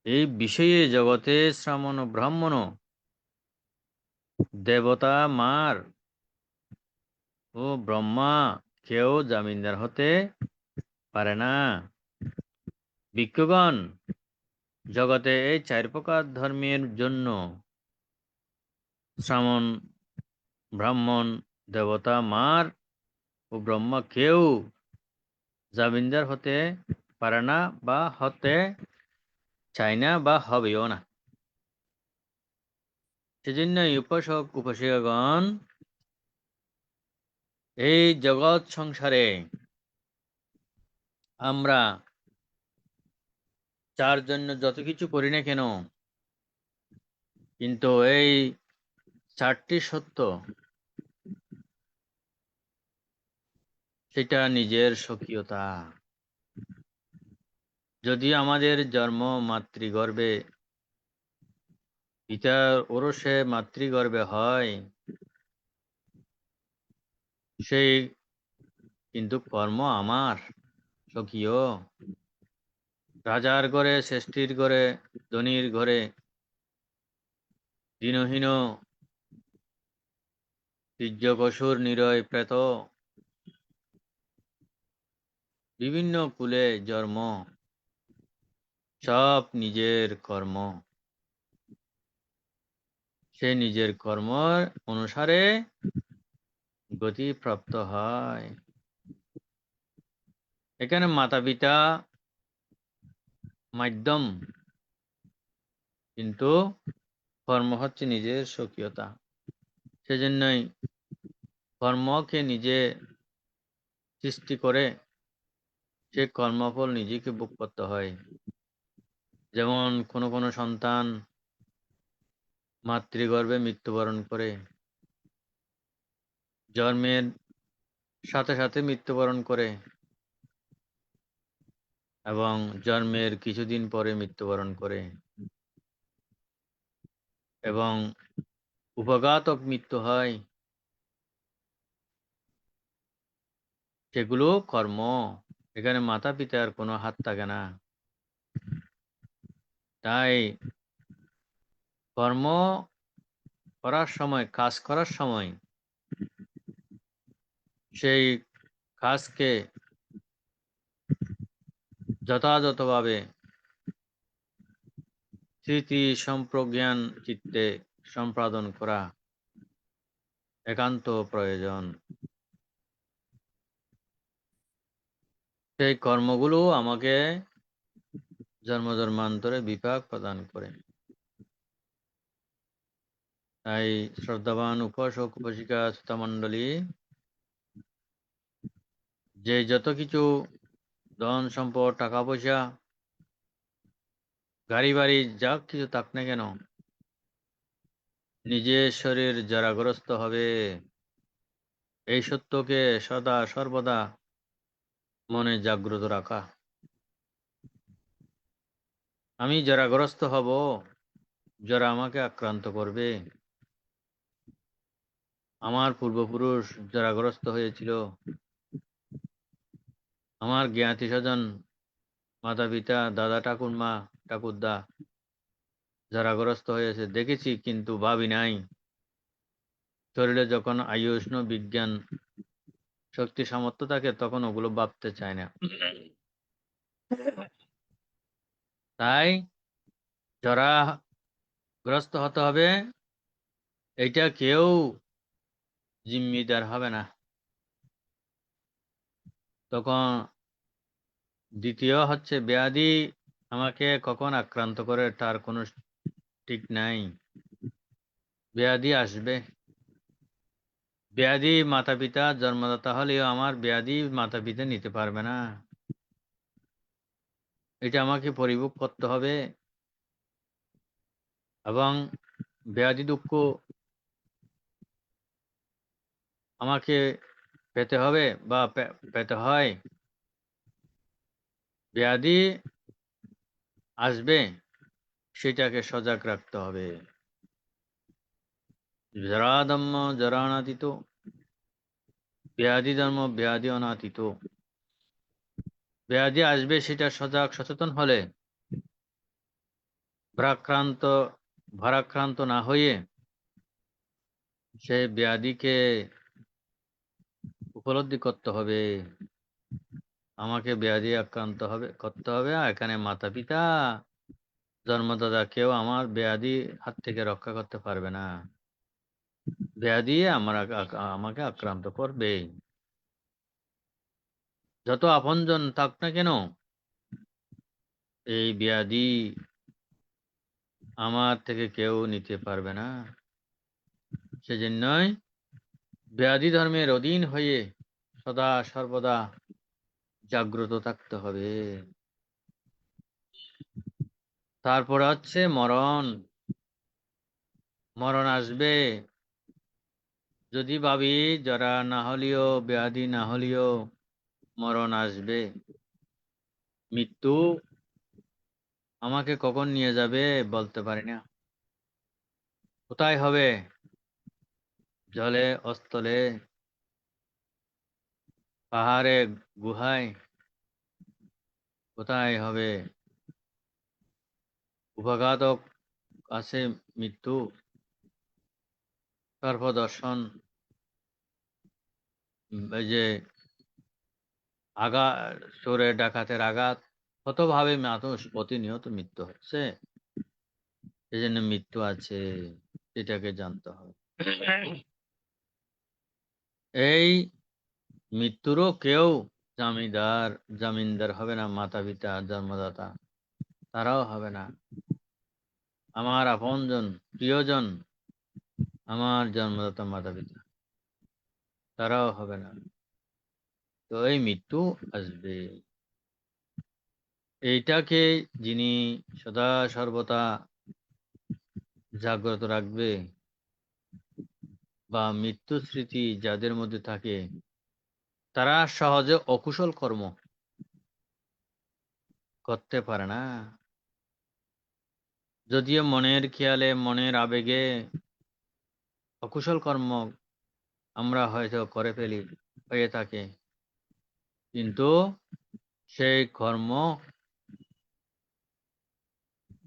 এই বিষয়ে জগতে শ্রামণ ব্রাহ্মণ, দেবতা মার ও ব্রহ্মা কেউ জামিনদার হতে পারে না। ভিক্ষুগণ, জগতে এই 4 প্রকার ধর্মের জন্য শ্রামণ ব্রাহ্মণ, দেবতা মার ও ব্রহ্মা কেউ জামিনদার হতে পারে না, বা হতে চায় না, বা হবেও না। সেজন্য উপাসক উপাসিকাগণ এই জগৎ সংসারে আমরা যার জন্য যত কিছু করি না কেন, কিন্তু এই 4টি সত্য, সেটা নিজের স্বকীয়তা। যদি আমাদের জন্ম মাতৃগর্ভে, পিতার ওরসে মাতৃগর্ভে হয়, সেই কিন্তু কর্ম আমার স্বকীয়। রাজার ঘরে, শ্রেষ্ঠীর ঘরে, ধনীর ঘরে, দীনহীন, তীর্যকসুর, নিরয়, প্রেত, বিভিন্ন কুলে জন্ম, সব নিজের কর্ম। সে নিজের কর্ম অনুসারে গতি প্রাপ্ত হয়। এখানে মাতা পিতা মাধ্যম, কিন্তু কর্ম হচ্ছে নিজের স্বকীয়তা। সেজন্যই কর্মকে নিজে সৃষ্টি করে সে কর্মফল নিজেকে ভোগ করতে হয়। যেমন কোনো সন্তান মাতৃগর্ভে মৃত্যুবরণ করে, জন্মের সাথে সাথে মৃত্যুবরণ করে, এবং জন্মের কিছুদিন পরে মৃত্যুবরণ করে, এবং উপঘাতক মৃত্যু হয়। সেগুলো কর্ম। এখানে মাতা পিতার কোনো হাত থাকে না। তাই কর্ম করার সময়, কাজ করার সময় সেই কাজকে যথাযথভাবে স্মৃতি সম্প্রজ্ঞান চিত্তে সম্পাদন করা একান্ত প্রয়োজন। সেই কর্মগুলো আমাকে জন্মান্তরে বিপাক প্রদান করে। তাই শ্রদ্ধাবান উপাসক উপাসিকা শ্রোতামণ্ডলী, যে যত কিছু ধন সম্পদ, টাকা পয়সা, গাড়ি বাড়ি যা কিছু থাক না কেন, নিজের শরীর জরাগ্রস্ত হবে, এই সত্যকে সদা সর্বদা মনে জাগ্রত রাখা। আমি জরাগ্রস্ত হব, যারা আমাকে আক্রান্ত করবে। আমার পূর্বপুরুষ জরাগ্রস্ত হয়েছিল, আমার জ্ঞাতি স্বজন মাতা পিতা, দাদা ঠাকুরমা, ঠাকুরদা যারা গ্রস্ত হয়েছে দেখেছি, কিন্তু ভাবি নাই শরীরে যখন আয়ুষ্ণ বিজ্ঞান শক্তি সামর্থ্য থাকে তখন ওগুলো ভাবতে চায় না। তাই যারা গ্রস্ত হতে হবে, এটা কেউ জিম্মিদার হবে না। তখন দ্বিতীয় হচ্ছে ব্যাধি আমাকে কখন আক্রান্ত করে তার কোনো ঠিক নাই। ব্যাধি আসবে। ব্যাধি মাতা পিতা জন্মদাতা হলেও আমার ব্যাধি মাতা পিতা নিতে পারবে না। এটা আমাকে পরিভোগ করতে হবে এবং ব্যাধি দুঃখ আমাকে পেতে হবে বা পেতে হয়। ব্যাধি আসবে, সেটাকে সজাগ রাখতে হবে। জরা ধর্ম জরানাতীত, ব্যাধি ধর্ম ব্যাধি অনাতীত। ব্যাধি আসবে, সেটা সজাগ সচেতন হলে ভারাক্রান্ত না হয়ে সেই ব্যাধিকে উপলব্ধি করতে হবে। আমাকে ব্যাধি আক্রান্ত করতে হবে। এখানে মাতা পিতা জন্মদাতা কেউ আমার ব্যাধি হাত থেকে রক্ষা করতে পারবে না। ব্যাধি আমাকে আক্রান্ত করবে। যত আপনজন থাক না কেন, এই ব্যাধি আমার থেকে কেউ নিতে পারবে না। সেজন্যই ব্যাধি ধর্মের অধীন হয়ে সদা সর্বদা জাগ্রত থাকতে হবে। তারপরে হচ্ছে মরণ। মরণ আসবে। যদি ভাবি যারা না হলেও ব্যাধি না হলেও মরণ আসবে, মৃত্যু আমাকে কখন নিয়ে যাবে বলতে পারি না। কোথায় হবে? জলে, স্থলে, পাহাড়ে, গুহায়, কোথায় হবে? উপাঘাতক আছে মৃত্যু, সর্পদর্শন, এই যে চোরের ডাকাতের আঘাত, কতভাবে মানুষ প্রতিনিয়ত মৃত্যু হচ্ছে। এই জন্য মৃত্যু আছে, এটাকে জানতে হবে। এই মৃত্যুরও কেউ জামিনদার হবে না। মাতা পিতা জন্মদাতা তারাও হবে না। আমার আপনজন, প্রিয়জন, আমার জন্মদাতা মাতা পিতা তারাও হবে না। তো এই মৃত্যু আসবে। এইটাকে যিনি সদা সর্বদা জাগ্রত রাখবে বা মৃত্যু স্মৃতি যাদের মধ্যে থাকে, তারা সহজে অকুশল কর্ম করতে পারে না। যদিও মনের খেয়ালে, মনের আবেগে অকুশল কর্ম আমরা হয়তো করে ফেলি, হয়ে থাকে, কিন্তু সেই কর্ম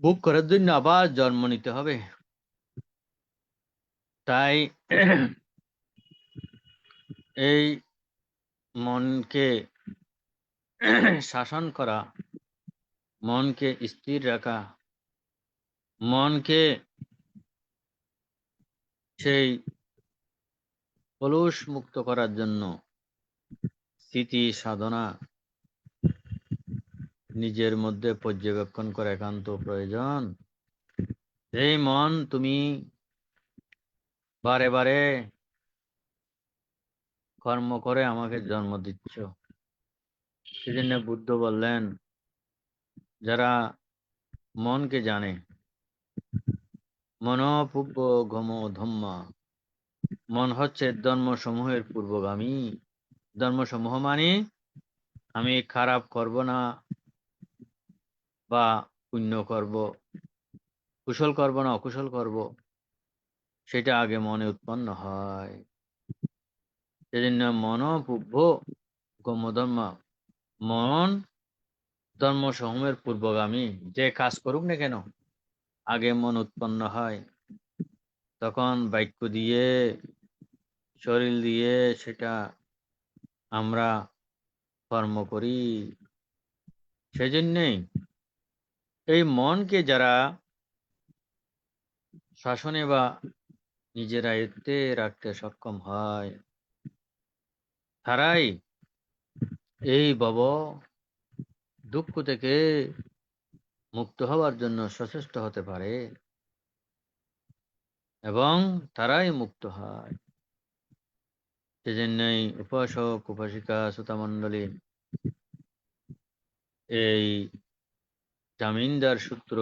ভোগ করার জন্য আবার জন্ম নিতে হবে। তাই এই মনকে শাসন করা, মনকে স্থির রাখা, মনকে সেই কলুষ মুক্ত করার জন্য স্থিতি সাধনা নিজের মধ্যে পর্যবেক্ষণ করা একান্ত প্রয়োজন। এই মন, তুমি বারে বারে কর্ম করে আমাকে জন্ম দিচ্ছ। সেজন্য বুদ্ধ বললেন, যারা মনকে জানে, মনোপূর্ব গম ধম্মা, মন হচ্ছে ধর্মসমূহের পূর্বগামী। ধর্মসমূহ মানে আমি খারাপ করব না বা পুণ্য করব, কুশল করব না অকুশল করব, সেটা আগে মনে উৎপন্ন হয়। সেজন্য মনোপূর্ব গম ধর্মা, মন ধর্মসমূহের পূর্বগামী যে কাজ করুক না কেন, আগে মন উৎপন্ন হয়, তখন বাক্য দিয়ে, শরীর দিয়ে সেটা আমরা কর্ম করি। সেজন্যই এই মনকে যারা শাসনে বা নিজের আয়ত্তে রাখতে সক্ষম হয়, তারাই এই ভব দুঃখ থেকে মুক্ত হওয়ার জন্য সচেষ্ট হতে পারে এবং তারাই মুক্ত হয়। সেজন্যই উপাসক, উপাসিকা, শ্রোতামণ্ডলী এই জামিনদার সূত্র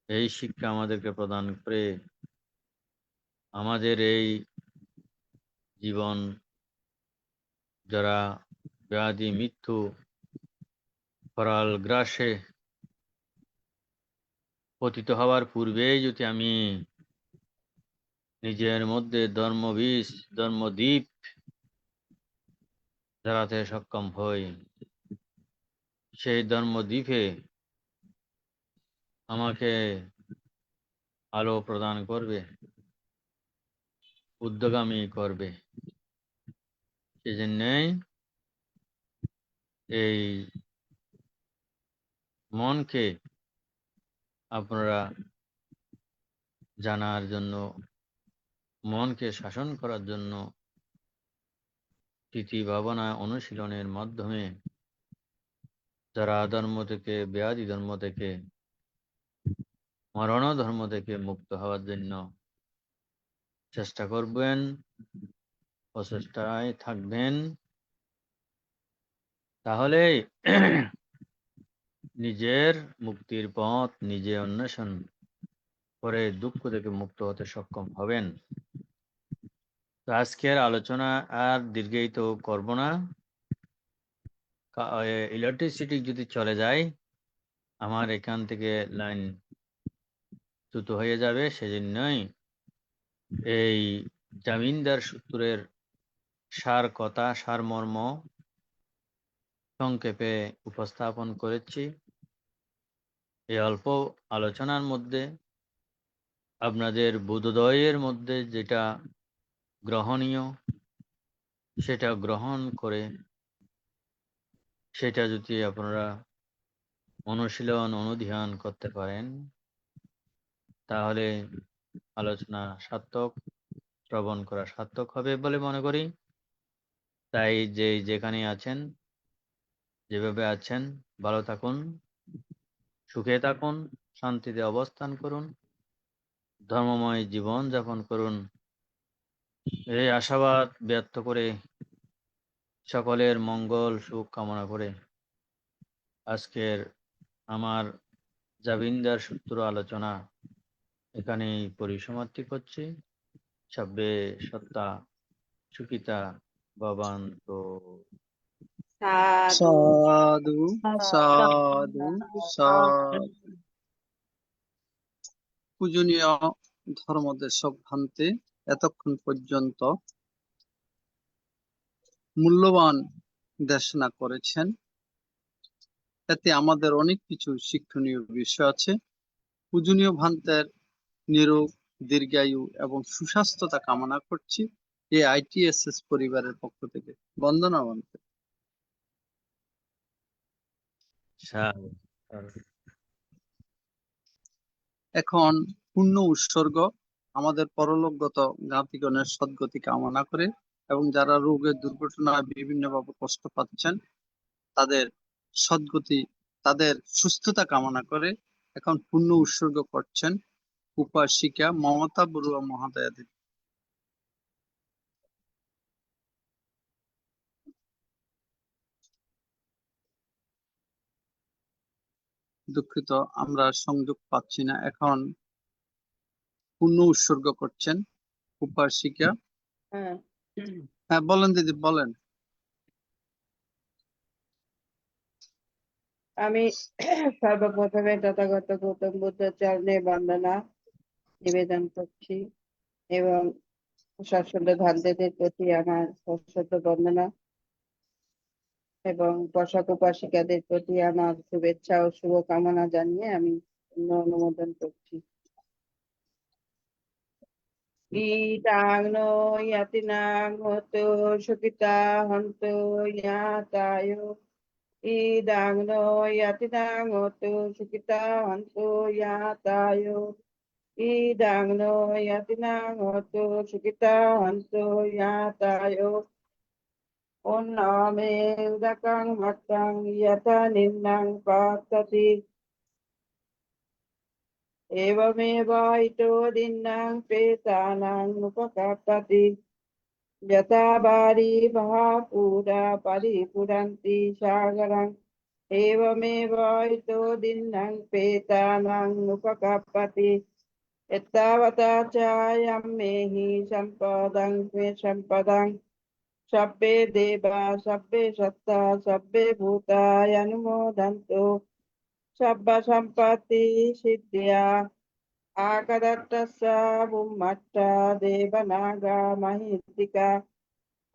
এই শিক্ষা আমাদেরকে প্রদান করে আমাদের এই জীবন যারা ব্যাধি মৃত্যু করাল গ্রাসে পতিত হওয়ার পূর্বেই যদি আমি নিজের মধ্যে ধর্মবীজ, ধর্মদীপ জ্বালাতে সক্ষম হই, সেই ধর্মদীপে আমাকে আলো প্রদান করবে, উদ্যোগামী করবে। সেজন্যই এই মনকে আপনারা জানার জন্য, মনকে শাসন করার জন্য স্থিতি ভাবনা অনুশীলনের মাধ্যমে যারা ধর্ম থেকে, ব্যাধি ধর্ম থেকে, মরণ ধর্ম থেকে মুক্ত হওয়ার জন্য চেষ্টা করবেন, প্রচেষ্টায় থাকবেন, তাহলে নিজের মুক্তির পথ নিজে অন্বেষণ করে দুঃখ থেকে মুক্ত হতে সক্ষম হবেন। তো আজকের আলোচনা আর দীর্ঘায়িত করব না। ইলেকট্রিসিটি যদি চলে যায় আমার এখান থেকে লাইন চ্যুত হয়ে যাবে। সেজন্যই এই জামিনদার সূত্রের সার কথা, সারমর্ম সংক্ষেপে উপস্থাপন করেছি। এই অল্প আলোচনার মধ্যে আপনাদের বোধোদয়ের মধ্যে যেটা গ্রহণীয় সেটা গ্রহণ করে সেটা যদি আপনারা অনুশীলন, অনুধ্যান করতে পারেন, তাহলে আলোচনা সার্থক, শ্রবণ করা সার্থক হবে বলে মনে করি। তাই যেখানে আছেন, যেভাবে আছেন, ভালো থাকুন, সুখে থাকুন, শান্তিতে অবস্থান করুন, ধর্মময় জীবন যাপন করুন। এই আশাবাদ ব্যক্ত করে সকলের মঙ্গল সুখ কামনা করে আজকের আমার জাবিন্দার সূত্র আলোচনা এখানেই পরিসমাপ্তি করছি। সব্বে সত্তা সুখিতা ভবন্তু। সাধু সাধু সাধু সাধু। পূজনীয় ধর্মদেশক ভান্তে এতক্ষণ পর্যন্ত মূল্যবান দেশনা করেছেন। এতে আমাদের অনেক কিছু শিক্ষণীয় বিষয় আছে। পূজনীয় ভান্তের নিরোগ, দীর্ঘায়ু এবং সুস্বাস্থ্যতা কামনা করছি এই ITSS পরিবারের পক্ষ থেকে। বন্দনা ভান্তে। সাধু। এখন পূর্ণ উৎসর্গ আমাদের পরলোকগত জ্ঞাতিগণের সদ্গতি কামনা করে এবং যারা রোগের দুর্ঘটনায় বিভিন্নভাবে কষ্ট পাচ্ছেন তাদের সদ্গতি, তাদের সুস্থতা কামনা করে এখন পূর্ণ উৎসর্গ করছেন উপাসিকা মমতা বড়ুয়া মহাদয়া দেবী। দুঃখিত, আমরা সংযোগ পাচ্ছি না। এখন পূর্ণ উৎসর্গ করছেন উপাসিকা। হ্যাঁ, হ্যাঁ বলেন দিদি, বলেন। আমি সর্বপ্রথমে তথাগত গৌতম বুদ্ধ চরণে বন্দনা নিবেদন করছি এবং সশ্রদ্ধ ভান্তেদের প্রতি আমার সশ্রদ্ধ বন্দনা। এবং উপাসক উপাসিকাদের প্রতি আমার শুভেচ্ছা ও শুভকামনা জানিয়ে আমি অনুমোদন করছি। ईडां नो यतिनां होतो सुखिता हन्तो यातायो ईडां नो यतिनां होतो सुखिता हन्तो यातायो ईडां नो यतिनां होतो सुखिता हन्तो यातायो ओन्नामे उदकं मत्तं यथा निन्नं पातति एवमेवायितो दिन्नां प्रेतानां उपकपति यथा बारी महापूरा परिपुरन्ति सागरम् एवमेवायितो दिन्नां प्रेतानां उपकपति एतावता चायं मेहि सम्पदं मे सम्पदं सब्बे देवा सब्बे सत्ता सब्बे भूताय अनुमोदन्तु सब्ब सम्पत्ति सिद्ध्या आकदत्तस्य बुम्मट्टा देवनागा महित्तिका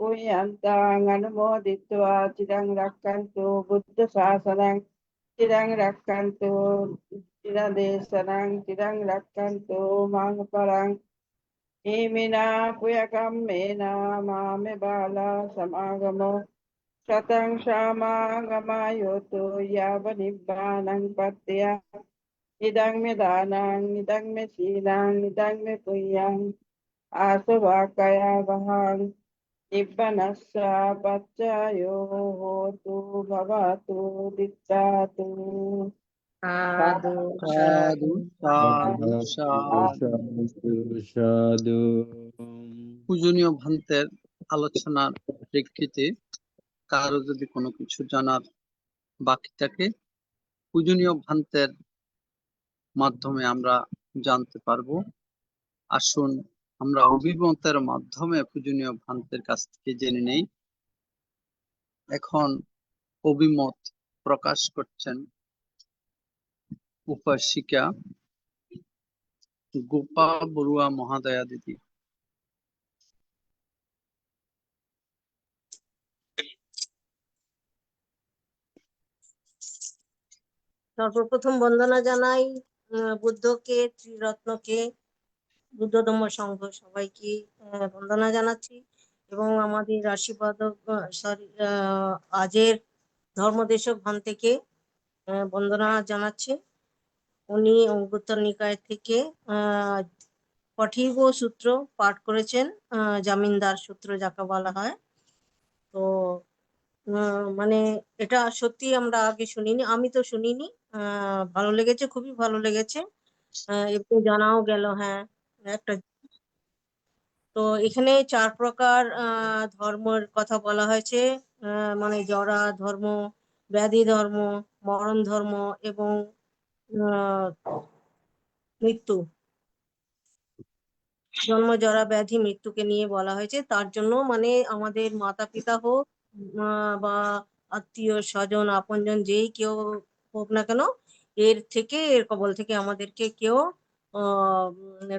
पुण्यन्तां अनुमोदित्वा चिरं रक्षन्तु बुद्धशासनं चिरं रक्षन्तु चिरदेशनं चिरं रक्षन्तु मां परं इमिना पुयकं मेना मामे बाला समागमो शतं क्षमागमायोतो यावनिब्बानं पत्या इदं मे दानं इदं मे शीलं इदं मे पुण्यं आसुवाकया वहं निब्बनस्य पच्चयो होतु भवतु दिक्तातु সাধু সাধু সাধু সাধু। সাধু। পূজনীয় ভান্তের আলোচনার প্রেক্ষিতে কারো যদি কোনো কিছু জানার বাকি থাকে পূজনীয় ভান্তের মাধ্যমে আমরা জানতে পারবো। আসুন আমরা অভিমতের মাধ্যমে পূজনীয় ভান্তের কাছ থেকে জেনে নেই। এখন অভিমত প্রকাশ করছেন উপাসিকা গোপা বড়ুয়া মহাদয়া দিদি। সর্বপ্রথম বন্দনা জানাই বুদ্ধকে, ত্রিরত্নকে, বুদ্ধ ধম্ম সংঘ সবাইকে বন্দনা জানাচ্ছি এবং আমাদের আশীর্বাদক আজের ধর্মদেশক ভান্তেকে বন্দনা জানাচ্ছি। উনি অঙ্গুত্তর নিকায় থেকে পঠিব সূত্র পাঠ করেছেন, জামিনদার সূত্র যাকে বলা হয়। তো মানে এটা সত্যি আমরা আগে শুনিনি, আমি তো শুনিনি। ভালো লেগেছে, খুবই ভালো লেগেছে। একটু জানাও গেল। হ্যাঁ, একটা তো এখানে 4 প্রকার ধর্মের কথা বলা হয়েছে, মানে জরা ধর্ম, ব্যাধি ধর্ম, মরণ ধর্ম এবং মৃত্যু, জন্ম জরা ব্যাধি মৃত্যুকে নিয়ে বলা হয়েছে। তার জন্য মানে আমাদের মাতা পিতা হোক বা আত্মীয় স্বজন আপনজন যেই কেউ হোক না কেন, এর কবল থেকে আমাদেরকে কেউ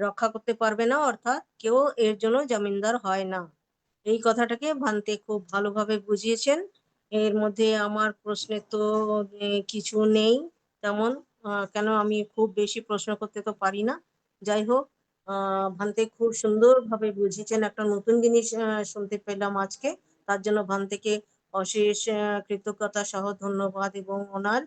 রক্ষা করতে পারবে না, অর্থাৎ কেউ এর জন্য জামিনদার হয় না। এই কথাটাকে ভান্তে খুব ভালোভাবে বুঝিয়েছেন। এর মধ্যে আমার প্রশ্নের তো কিছু নেই তেমন, কেন আমি খুব বেশি প্রশ্ন করতে তো পারি না। যাই হোক, ভান্তে খুব সুন্দরভাবে বুঝিয়েছেন, একটা নতুন জিনিস শুনতে পেলাম আজকে। তার জন্য ভান্তেকে অশেষ কৃতজ্ঞতা সহ ধন্যবাদ এবং ওনার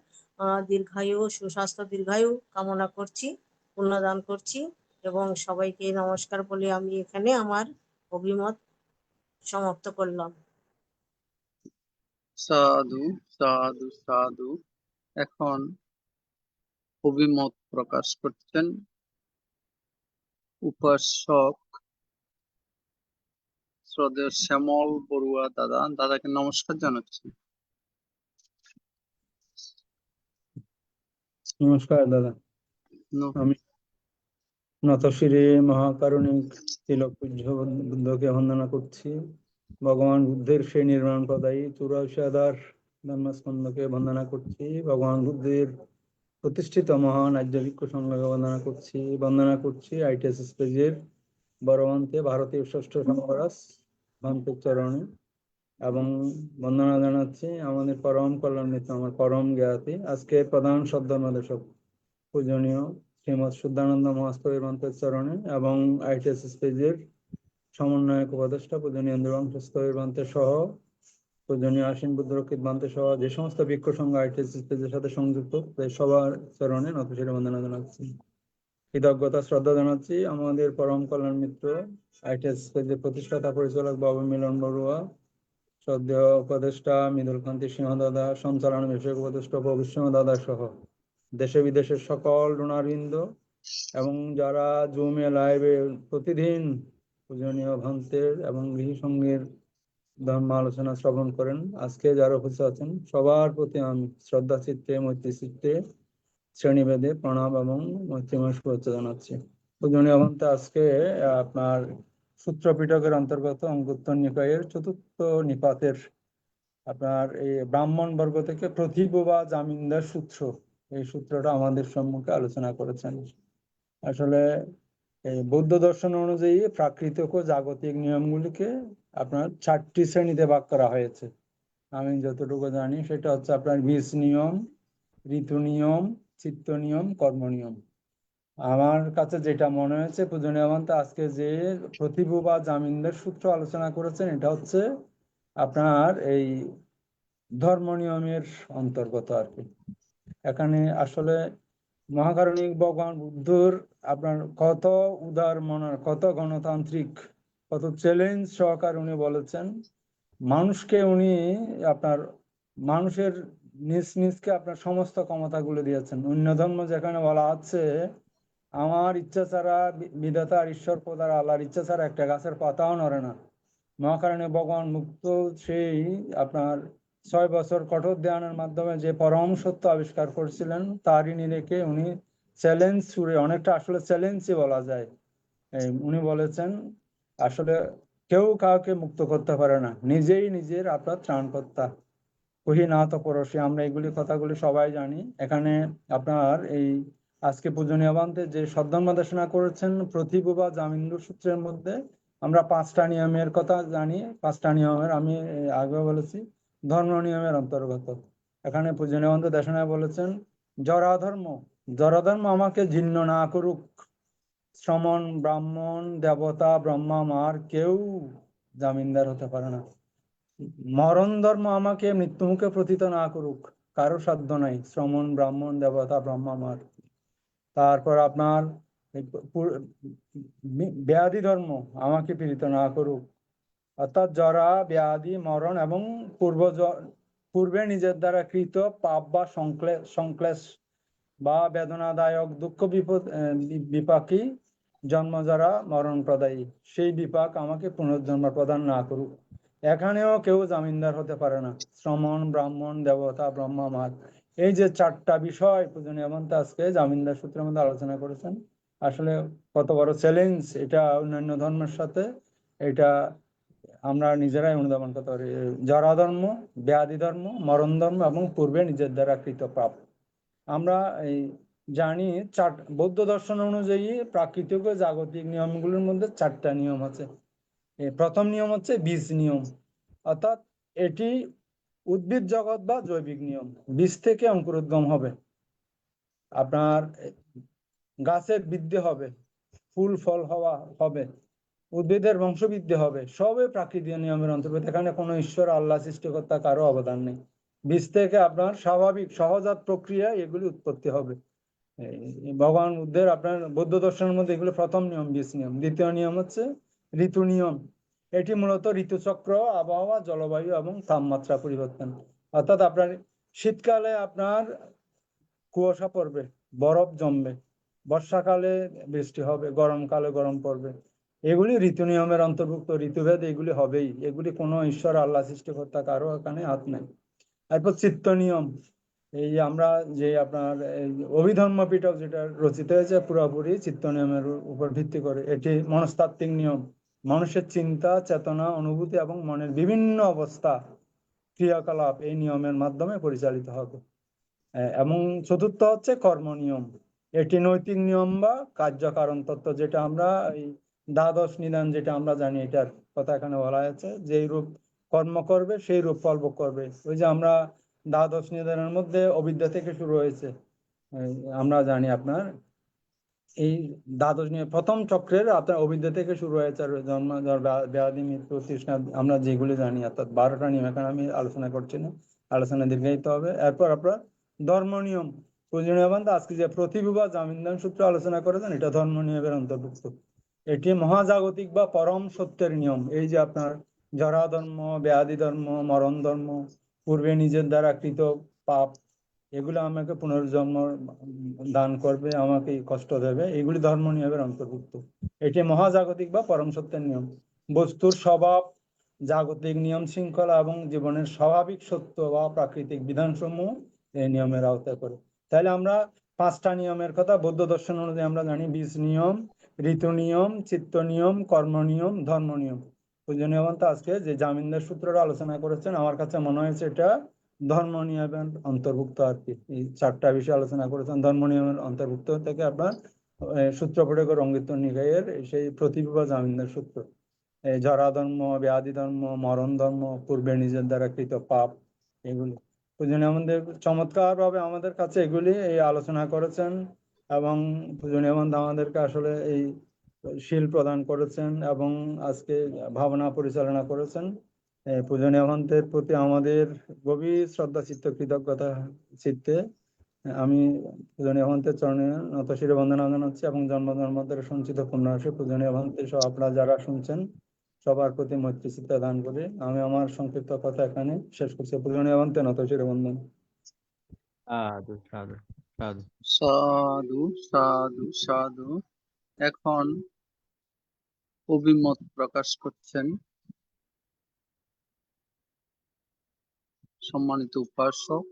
দীর্ঘায়ু, সুস্বাস্থ্য দীর্ঘায়ু কামনা করছি, পুণ্যদান করছি এবং সবাইকে নমস্কার বলে আমি এখানে আমার অভিমত সমাপ্ত করলাম। সাধু সাধু সাধু। এখন অভিমত প্রকাশ করছেন উপাসক শ্রদ্ধেয় শ্যামল বড়ুয়া দাদা। দাদাকে নমস্কার জানাচ্ছি। নমস্কার দাদা। আমি নতশিরে মহাকারুণিক তিলক পূজ্য বুদ্ধকে বন্দনা করছি। ভগবান বুদ্ধের সেই নির্মাণ পদায়ী 84,000 ধর্মস্কন্ধকে বন্দনা করছি। ভগবান বুদ্ধের প্রতিষ্ঠিত মহান আর্য ভিক্ষু সংঘকে বন্দনা করছি। ITS স্টেজের বড় ভান্তে ভারতীয় ষষ্ঠ সংঘরাজ ভান্তের চরণে এবং বন্দনা জানাচ্ছি আমাদের পরম কল্যাণিত আমার পরম জ্ঞাতি আজকে প্রধান সদ্যমাদেশক পূজনীয় শ্রীমৎ শুদ্ধানন্দ মহাস্তবীর মন্ত্রের চরণে এবং আইটিএস পেজের সমন্বয়ক উপদেষ্টা পূজনীয় ইন্দ্রবংশস্তবীর মন্ত্রের সহ পূজনীয় আশীন বুদ্ধরক্ষিত মন্ত্রের সহ যে সমস্ত ভিক্ষু সংঘ আইটিএস পেজের সাথে সংযুক্ত তাদের সবার চরণে নতশিরে বন্দনা জানাচ্ছি। কৃতজ্ঞতা শ্রদ্ধা জানাচ্ছি আমাদের পরম কল্যাণ মিত্র আইটিএস পেজের প্রতিষ্ঠাতা পরিচালক বাবু মিলন বড়ুয়া, শ্রদ্ধেয় উপদেষ্টা মৃদুল কান্তি সিংহ দাদা, সঞ্চালন বিষয়ক উপদেষ্টা ভবিষ্য দাদা সহ দেশে বিদেশের সকল ডোনারবৃন্দ এবং যারা জুমে লাইভে প্রতিদিন পূজনীয় ভান্তের এবং গৃহী সঙ্গের ধর্ম আলোচনা শ্রবণ করেন, আজকে যারা উপস্থিত আছেন সবার প্রতি আমি শ্রদ্ধা চিত্তে মৈত্রী চিত্তে শ্রেণীভেদে প্রণাম এবং মৈত্রীময় শুভেচ্ছা জানাচ্ছি। পূজনীয় ভান্তে আজকে আপনার সূত্র পিটকের অন্তর্গত অঙ্গুত্তর নিকায়ের চতুর্থ নিপাতের আপনার এই ব্রাহ্মণ বর্গ থেকে প্রতিভ বা জামিনদার সূত্র, এই সূত্রটা আমাদের সম্মুখে আলোচনা করেছেন। আসলে এই বৌদ্ধ দর্শন অনুযায়ী প্রাকৃতিক ও জাগতিক নিয়মগুলিকে আপনার 4টি শ্রেণীতে ভাগ করা হয়েছে। আমি যতটুকু জানি সেটা হচ্ছে আপনার বীজ নিয়ম, ঋতু নিয়ম, চিত্ত নিয়ম, কর্ম নিয়ম। আমার কাছে যেটা মনে হয়েছে পূজনীয় ভান্তে আজকে যে প্রতিভ বা জামিনদার সূত্র আলোচনা করেছেন এটা হচ্ছে আপনার এই ধর্ম নিয়মের অন্তর্গত আর কি। এখানে আসলে মহাকারণিক ভগবান বুদ্ধর আপনার কত উদার মনের, কত গণতান্ত্রিক, কত চ্যালেঞ্জ সহকারে উনি বলেছেন মানুষকে, উনি আপনার মানুষের নিজ নিজকে আপনার সমস্ত ক্ষমতাগুলো দিয়েছেন। অন্য ধর্ম যেখানে বলা আছে আমার ইচ্ছা ছাড়া বিধাতার ঈশ্বর প্রদার আল্লাহর ইচ্ছা ছাড়া একটা গাছের পাতাও নড়ে না, মহাকারণে ভগবান মুক্ত সেই আপনার 6 বছর কঠোর ধ্যানের মাধ্যমে যে পরম সত্য আবিষ্কার করেছিলেন তারই নিরেখে উনি চ্যালেঞ্জ ছুড়ে, অনেকটা আসলে চ্যালেঞ্জই বলা যায়, উনি বলেছেন আসলে কেউ কাউকে মুক্ত করতে পারে না, নিজেই নিজের আপনার ত্রাণকর্তা, কহি না তো পরশি। আমরা এইগুলি কথাগুলি সবাই জানি। এখানে আপনার এই আজকে পূজনীয় ভান্তে যে সদ্ধর্মদেশনা করেছেন প্রতিভ বা জামিনদার সূত্রের মধ্যে আমরা 5টা নিয়মের কথা জানি। 5টা নিয়মের আমি আগে বলেছি ধর্ম নিয়মের অন্তর্গত। এখানে পূজনীয় ভান্তে দেশনায় বলেছেন জরাধর্ম, জরাধর্ম আমাকে জীর্ণ না করুক, শ্রমণ ব্রাহ্মণ দেবতা ব্রহ্মা মার কেউ জামিনদার হতে পারে না। মরণ ধর্ম আমাকে মৃত্যুমুখে পতিত না করুক, কারো সাধ্য নাই, শ্রমণ ব্রাহ্মণ দেবতা ব্রহ্মা মার। তারপর আপনার ব্যাধি ধর্ম আমাকে পীড়িত না করুক, অর্থাৎ জরা ব্যাধি মরণ এবং পূর্বে নিজের দ্বারা কৃত পাপ বা সংক্লেশ বা বেদনাদায়ক দুঃখ বিপাকী জন্ম যারা মরণ প্রদায়ী, সেই বিপাক আমাকে পুনর্জন্ম প্রদান না করুক। এখানেও কেউ জামিনদার হতে পারে না, শ্রমণ ব্রাহ্মণ দেবতা ব্রহ্মা মার। এই যে 4টা বিষয় পূজনীয় ভান্তে আজকে জামিনদার সূত্রের মধ্যে আলোচনা করেছেন। আসলে কত বড় চ্যালেঞ্জ এটা অন্যান্য ধর্মের সাথে, এটা আমরা নিজেরাই অনুধাবন করতে পারি। জরা ধর্ম, ব্যাধি ধর্ম, মরণ ধর্ম এবং পূর্বে নিজের দ্বারা কৃত পাপ। আমরা এই জানি বৌদ্ধ দর্শন অনুযায়ী প্রাকৃতিক ও জাগতিক নিয়মগুলোর মধ্যে 4টা নিয়ম আছে। প্রথম নিয়ম হচ্ছে বীজ নিয়ম, অর্থাৎ এটি উদ্ভিদ জগৎ বা জৈবিক নিয়ম। বীজ থেকে অঙ্কুরোদ্গম হবে, আপনার গাছের বৃদ্ধি হবে, ফুল ফল হবে, উদ্ভিদের বংশবৃদ্ধি হবে, সবে প্রাকৃতিক নিয়মের অন্তর্গত। এখানে কোনো ঈশ্বর আল্লাহ সৃষ্টিকর্তা কারো অবদান নেই। বীজ থেকে আপনার স্বাভাবিক সহজাত প্রক্রিয়া এগুলি উৎপত্তি হবে। ভগবান বুদ্ধের আপনার বৌদ্ধ দর্শনের মধ্যে এগুলো প্রথম নিয়ম বীজ নিয়ম। দ্বিতীয় নিয়ম হচ্ছে ঋতু নিয়ম। এটি মূলত ঋতুচক্র, আবহাওয়া, জলবায়ু এবং তাপমাত্রা পরিবর্তন। অর্থাৎ আপনার শীতকালে আপনার কুয়াশা পড়বে, বরফ জমবে, বর্ষাকালে বৃষ্টি হবে, গরমকালে গরম পড়বে। এগুলি ঋতু নিয়মের অন্তর্ভুক্ত। ঋতুভেদ এগুলি হবেই, এগুলি কোনো ঈশ্বর আল্লাহ সৃষ্টিকর্তা কারো এখানে হাত নেই। এরপর চিত্ত নিয়ম, এই আমরা যে আপনার অভিধর্ম পিটক যেটা রচিত হয়েছে পুরোপুরি চিত্ত নিয়মের উপর ভিত্তি করে। এটি মনস্তাত্ত্বিক নিয়ম, মানুষের চিন্তা চেতনা অনুভূতি এবং মনের বিভিন্ন অবস্থা ক্রিয়াকলাপ এই নিয়মের মাধ্যমে পরিচালিত হবে। এবং চতুর্থ হচ্ছে কর্ম নিয়ম, এটি নৈতিক নিয়ম বা কার্যকারণ তত্ত্ব, যেটা আমরা এই দ্বাদশ নিদান যেটা আমরা জানি, এটার কথা এখানে বলা হয়েছে। যেই রূপ কর্ম করবে সেই রূপ ফল ভোগ করবে। ওই যে আমরা দ্বাদশ নিদানের মধ্যে অবিদ্যা থেকে শুরু হয়েছে, আমরা জানি আপনার এই দ্বাদশ নিয়ে প্রথম চক্রের আপনার অবিদ্যা থেকে শুরু হয়েছে, আর জন্ম ব্যাধি মৃত্যু তৃষ্ণা আমরা যেগুলি জানি, অর্থাৎ 12টা নিয়ম এখন আমি আলোচনা করছি না, আলোচনা দীর্ঘায়িত হবে। এরপর আপনার ধর্ম নিয়ম পূজনীয় বান্ধব আজকে যে প্রতিবিবাদ জামিনদান সূত্র আলোচনা করেছেন, এটা ধর্ম নিয়মের অন্তর্ভুক্ত। এটি মহাজাগতিক বা পরম সত্যের নিয়ম। এই যে আপনার জরা ধর্ম, ব্যাধি ধর্ম, মরণ ধর্ম, পূর্বে নিজের দ্বারা কৃত পাপ, এগুলো আমাকে পুনর্জন্ম দান করবে, আমাকে কষ্ট দেবে, এগুলি ধর্ম নিয়মের অন্তর্ভুক্ত। এটি মহাজাগতিক বা পরম সত্যের নিয়ম। বস্তুর স্বভাব, জাগতিক নিয়ম শৃঙ্খলা এবং জীবনের স্বাভাবিক সত্য বা প্রাকৃতিক বিধানসমূহ এই নিয়মের আওতায় করে। তাহলে আমরা 5টা নিয়মের কথা বৌদ্ধ দর্শন অনুযায়ী আমরা জানি: বীজ নিয়ম, ঋতু নিয়ম, চিত্ত নিয়ম, কর্ম নিয়ম, ধর্ম নিয়ম। পূজনীয় বান্ধব আজকে যে জামিনদার সূত্রটা আলোচনা করেছেন, আমার কাছে মনে হয়েছে এটা ধর্ম নিয়মের অন্তর্ভুক্ত আর কি। এই 4টা বিষয় আলোচনা করেছেন ধর্ম নিয়মের অন্তর্ভুক্ত থেকে আপনার সূত্র প্রয়োগ রঙ্গিত নিকায়ের সেই প্রতিবিবাদ জামিনদার সূত্র, এই জরা ধর্ম, ব্যাধি ধর্ম, মরণ ধর্ম, পূর্বে নিজের দ্বারা কৃত পাপ, এগুলি পূজনীয় আমাদের চমৎকার ভাবে আমাদের কাছে এগুলি এই আলোচনা করেছেন, এবং পূজনীয় বান্ধব আমাদেরকে আসলে এই শীল প্রদান করেছেন এবং আজকে ভাবনা পরিচালনা করেছেন। পূজনীয় বান্ধবের প্রতি আমাদের গভীর শ্রদ্ধা চিত্ত কৃতজ্ঞতা চিত্তে আমি পূজনীয় বান্ধবের চরণে নতশিরে বন্দনা জানাচ্ছি এবং জন্ম জন্মান্তরে সঞ্চিত পুণ্যরাশি পূজনীয় বান্ধব সহ আপনারা যারা শুনছেন সবার প্রতি মৈত্রী চিত্ত দান করে আমি আমার সংক্ষিপ্ত কথা এখানে শেষ করছি। পূজনীয় বান্ধব নতশিরে বন্দন। সাধু সাধু সাধু। সাধু সাধু সাধু। এখন অভিমত প্রকাশ করছেন সম্মানিত উপাসক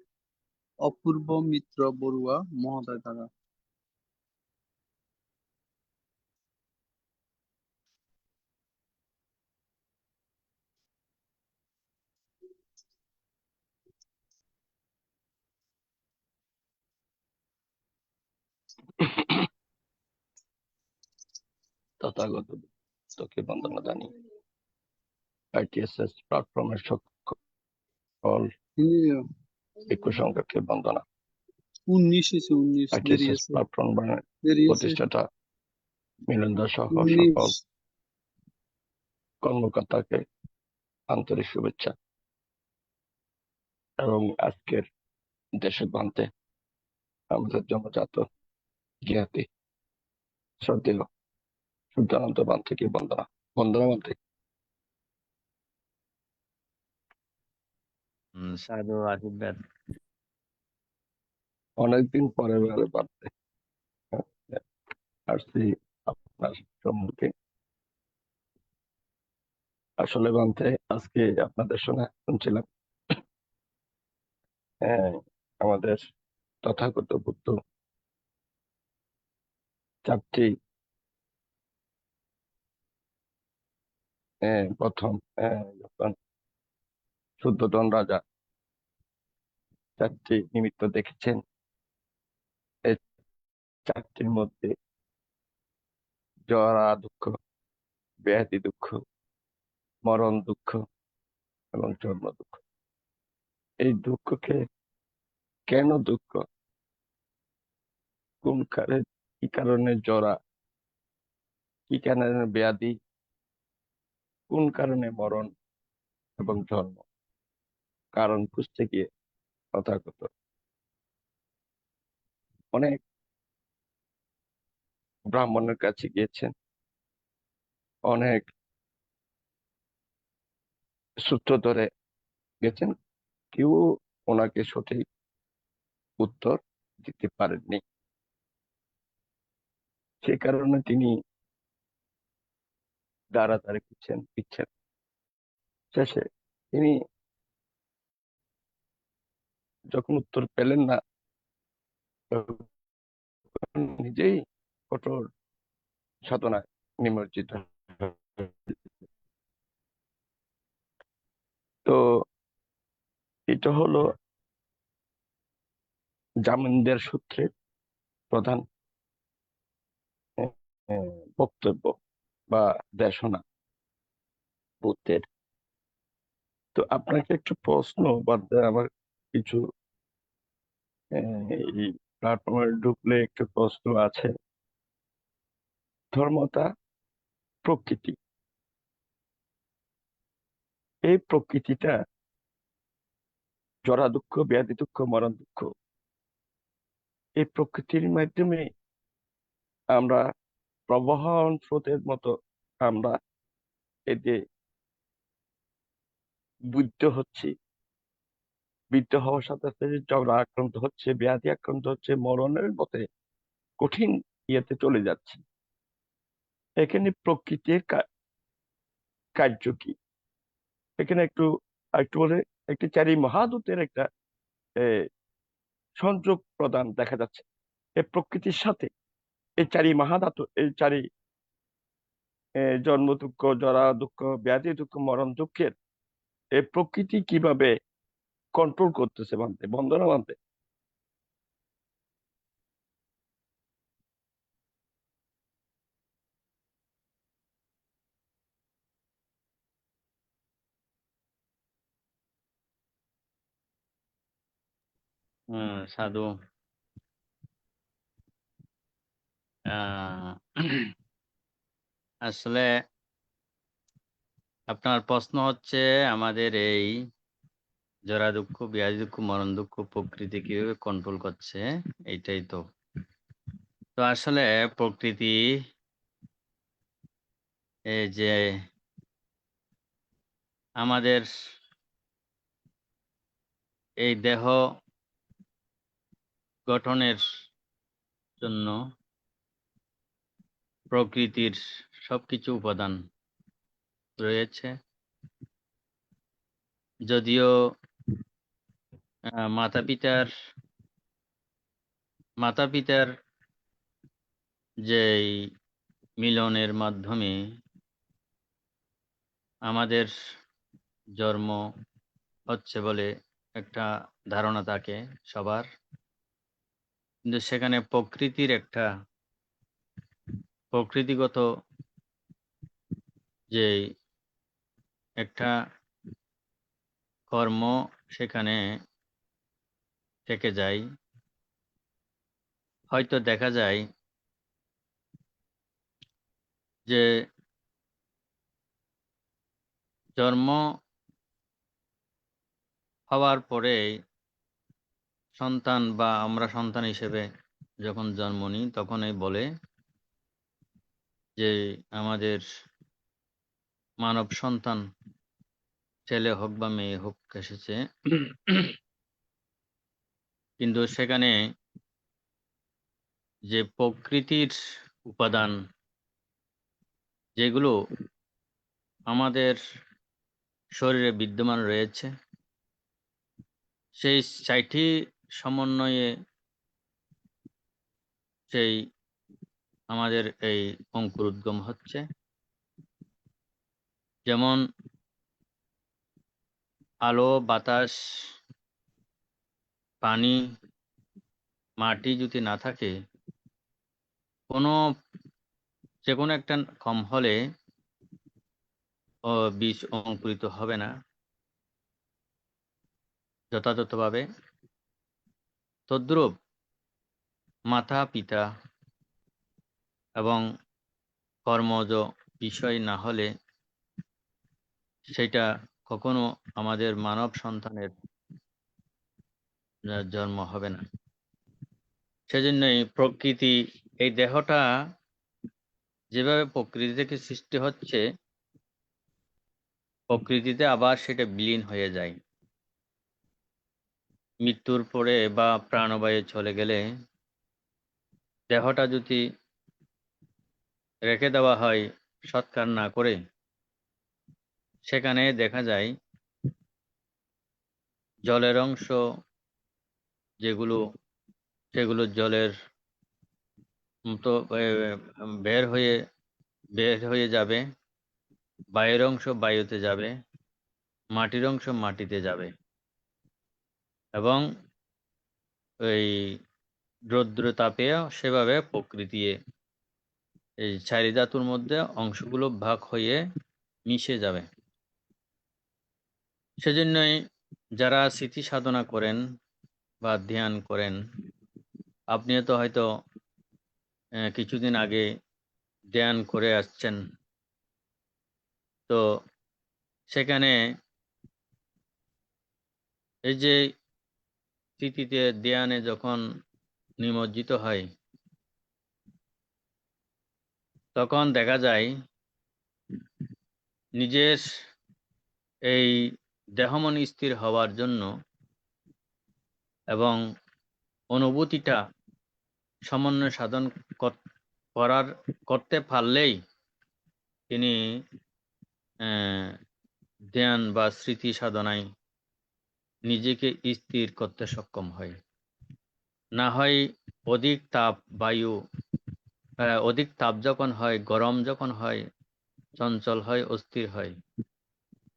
অপূর্ব মিত্র বড়ুয়া মহোদয় দ্বারা। তথাগত বুদ্ধকে বন্দনা জানি। আইটিএসএস প্ল্যাটফর্মের সকল ভিক্ষু সংঘকে বন্দনা। 19 আইটিএসএস প্ল্যাটফর্মের প্রতিষ্ঠাতা মিলনদা সহ সকল 19 কর্মকর্তাকে আন্তরিক শুভেচ্ছা এবং আজকের দেশের প্রান্তে আমাদের জন্মজাত জ্ঞাতি শ্রদ্ধেয় শুদ্ধানন্দ বান্ধবকে বন্দনা। বন্দনা বলতে সাধু আশীর্বাদ। অনেকদিন পরে বাড়তে আসছি আপনার সম্মুখে। আসলে বান্ধে আজকে আপনাদের শুনছিলাম আমাদের তথাগত বুদ্ধ 4টি প্রথম যখন শুদ্ধোধন রাজা 4টি নিমিত্ত দেখেছেন, এই 4টির মধ্যে জরা দুঃখ, ব্যাধি দুঃখ, মরণ দুঃখ এবং জন্ম দুঃখ। এই দুঃখকে কেন দুঃখ, কোন কি কারণে জরা, কি কারণে ব্যাধি, কোন কারণে মরণ এবং জন্ম, কারণ খুঁজতে গিয়ে তথাগত অনেক ব্রাহ্মণের কাছে গিয়েছেন, অনেক সূত্র ধরে গেছেন, কেউ ওনাকে সঠিক উত্তর দিতে পারেননি। সে কারণে তিনি দাঁড়াতাড়ি পিচ্ছেন। শেষে তিনি যখন উত্তর পেলেন না, তখন নিজেই কঠোর সাধনায় নিমজ্জিত। তো এটা হলো জামিনদের সূত্রের প্রধান বক্তব্য বা দেশনা বুদ্ধের। তো আপনাকে একটু প্রশ্ন বাদ আমার কিছু এই প্ল্যাটফর্মে ঢুকলে একটু প্রশ্ন আছে। ধর্মতা, প্রকৃতি, এই প্রকৃতিটা জরা দুঃখ, ব্যাধি দুঃখ, মরণ দুঃখ, এই প্রকৃতির মাধ্যমে আমরা প্রবাহমান স্রোতের মতো আমরা এই যে বুদ্ধ হচ্ছি, বৃদ্ধ হওয়ার সাথে সাথে ঝগড়া আক্রান্ত হচ্ছে, ব্যাধি আক্রান্ত হচ্ছে, মরণের পথে কঠিন ইয়েতে চলে যাচ্ছে। এখানে প্রকৃতির কার্য কি? এখানে একটু একটু বলে একটি চারি মহাদূতের একটা সংযোগ প্রদান দেখা যাচ্ছে এই প্রকৃতির সাথে। এই চারি মহাধাতু, এই চারি জন্ম দুঃখ, জরা দুঃখ, ব্যাধি দুঃখ, মরণ দুঃখের এই প্রকৃতি কিভাবে কন্ট্রোল করতেছে মানতে, বন্দনা মানতে? সাধু, আহ, আসলে আপনার প্রশ্ন হচ্ছে আমাদের এই জরা দুঃখ, ব্যাধি দুঃখ, মরণ দুঃখ প্রকৃতি কিভাবে কন্ট্রোল করছে, এইটাই তো। তো আসলে প্রকৃতি এই যে আমাদের এই দেহ গঠনের জন্য প্রকৃতির সবকিছু উপাদান রয়েছে। যদিও মাতা পিতার যে মিলনের মাধ্যমে আমাদের জন্ম হচ্ছে বলে একটা ধারণা থাকে সবার, কিন্তু সেখানে প্রকৃতিগত যে একটা কর্ম সেখানে থেকে যায়। হয়তো দেখা যায় যে জন্ম হওয়ার পরে সন্তান বা আমরা সন্তান হিসেবে যখন জন্ম নিই তখনই বলে যে আমাদের মানব সন্তান, ছেলে হোক বা মেয়ে হোক, এসেছে। কিন্তু সেখানে যে প্রকৃতির উপাদান যেগুলো আমাদের শরীরে বিদ্যমান রয়েছে, সেই ৬টি সমন্বয়ে সেই আমাদের এই অঙ্কুরোদ্গম হচ্ছে। যেমন আলো, বাতাস, পানি, মাটি যদি না থাকে, যে কোনো একটা কম হলে বীজ অঙ্কুরিত হবে না যথাযথভাবে। তদ্রূপ মাতা পিতা এবং কর্মজ বিষয় না হলে সেটা কখনো আমাদের মানব সন্তানের জন্ম হবে না। সেজন্যই প্রকৃতি, এই দেহটা যেভাবে প্রকৃতি থেকে সৃষ্টি হচ্ছে, প্রকৃতিতে আবার সেটা বিলীন হয়ে যায়। মৃত্যুর পরে বা প্রাণবায়ু চলে গেলে দেহটা যদি রেখে দেওয়া হয় সৎকার না করে, সেখানে দেখা যায় জলের অংশ যেগুলো, সেগুলো জলের মতো বের হয়ে যাবে, বায়ুর অংশ বায়ুতে যাবে, মাটির অংশ মাটিতে যাবে, এবং ওই রৌদ্র তাপে সেভাবে প্রকৃতি এই চারি ধাতুর মধ্যে অংশগুলো ভাগ হয়ে মিশে যাবে। সেজন্যই যারা স্মৃতি সাধনা করেন বা ধ্যান করেন, আপনিও তো হয়তো কিছুদিন আগে ধ্যান করে আসছেন, তো সেখানে এই যে স্মৃতিতে ধ্যানে যখন নিমজ্জিত হয়, তখন দেখা যায় নিজের এই দেহমন স্থির হওয়ার জন্য এবং অনুভূতিটা সমন্বয় সাধন করতে পারলেই তিনি ধ্যান বা স্মৃতি সাধনায় নিজেকে স্থির করতে সক্ষম হয়। না হয় অধিক তাপ বায়ু, অধিক তাপ যখন হয়, গরম যখন হয়, চঞ্চল হয়, অস্থির হয়।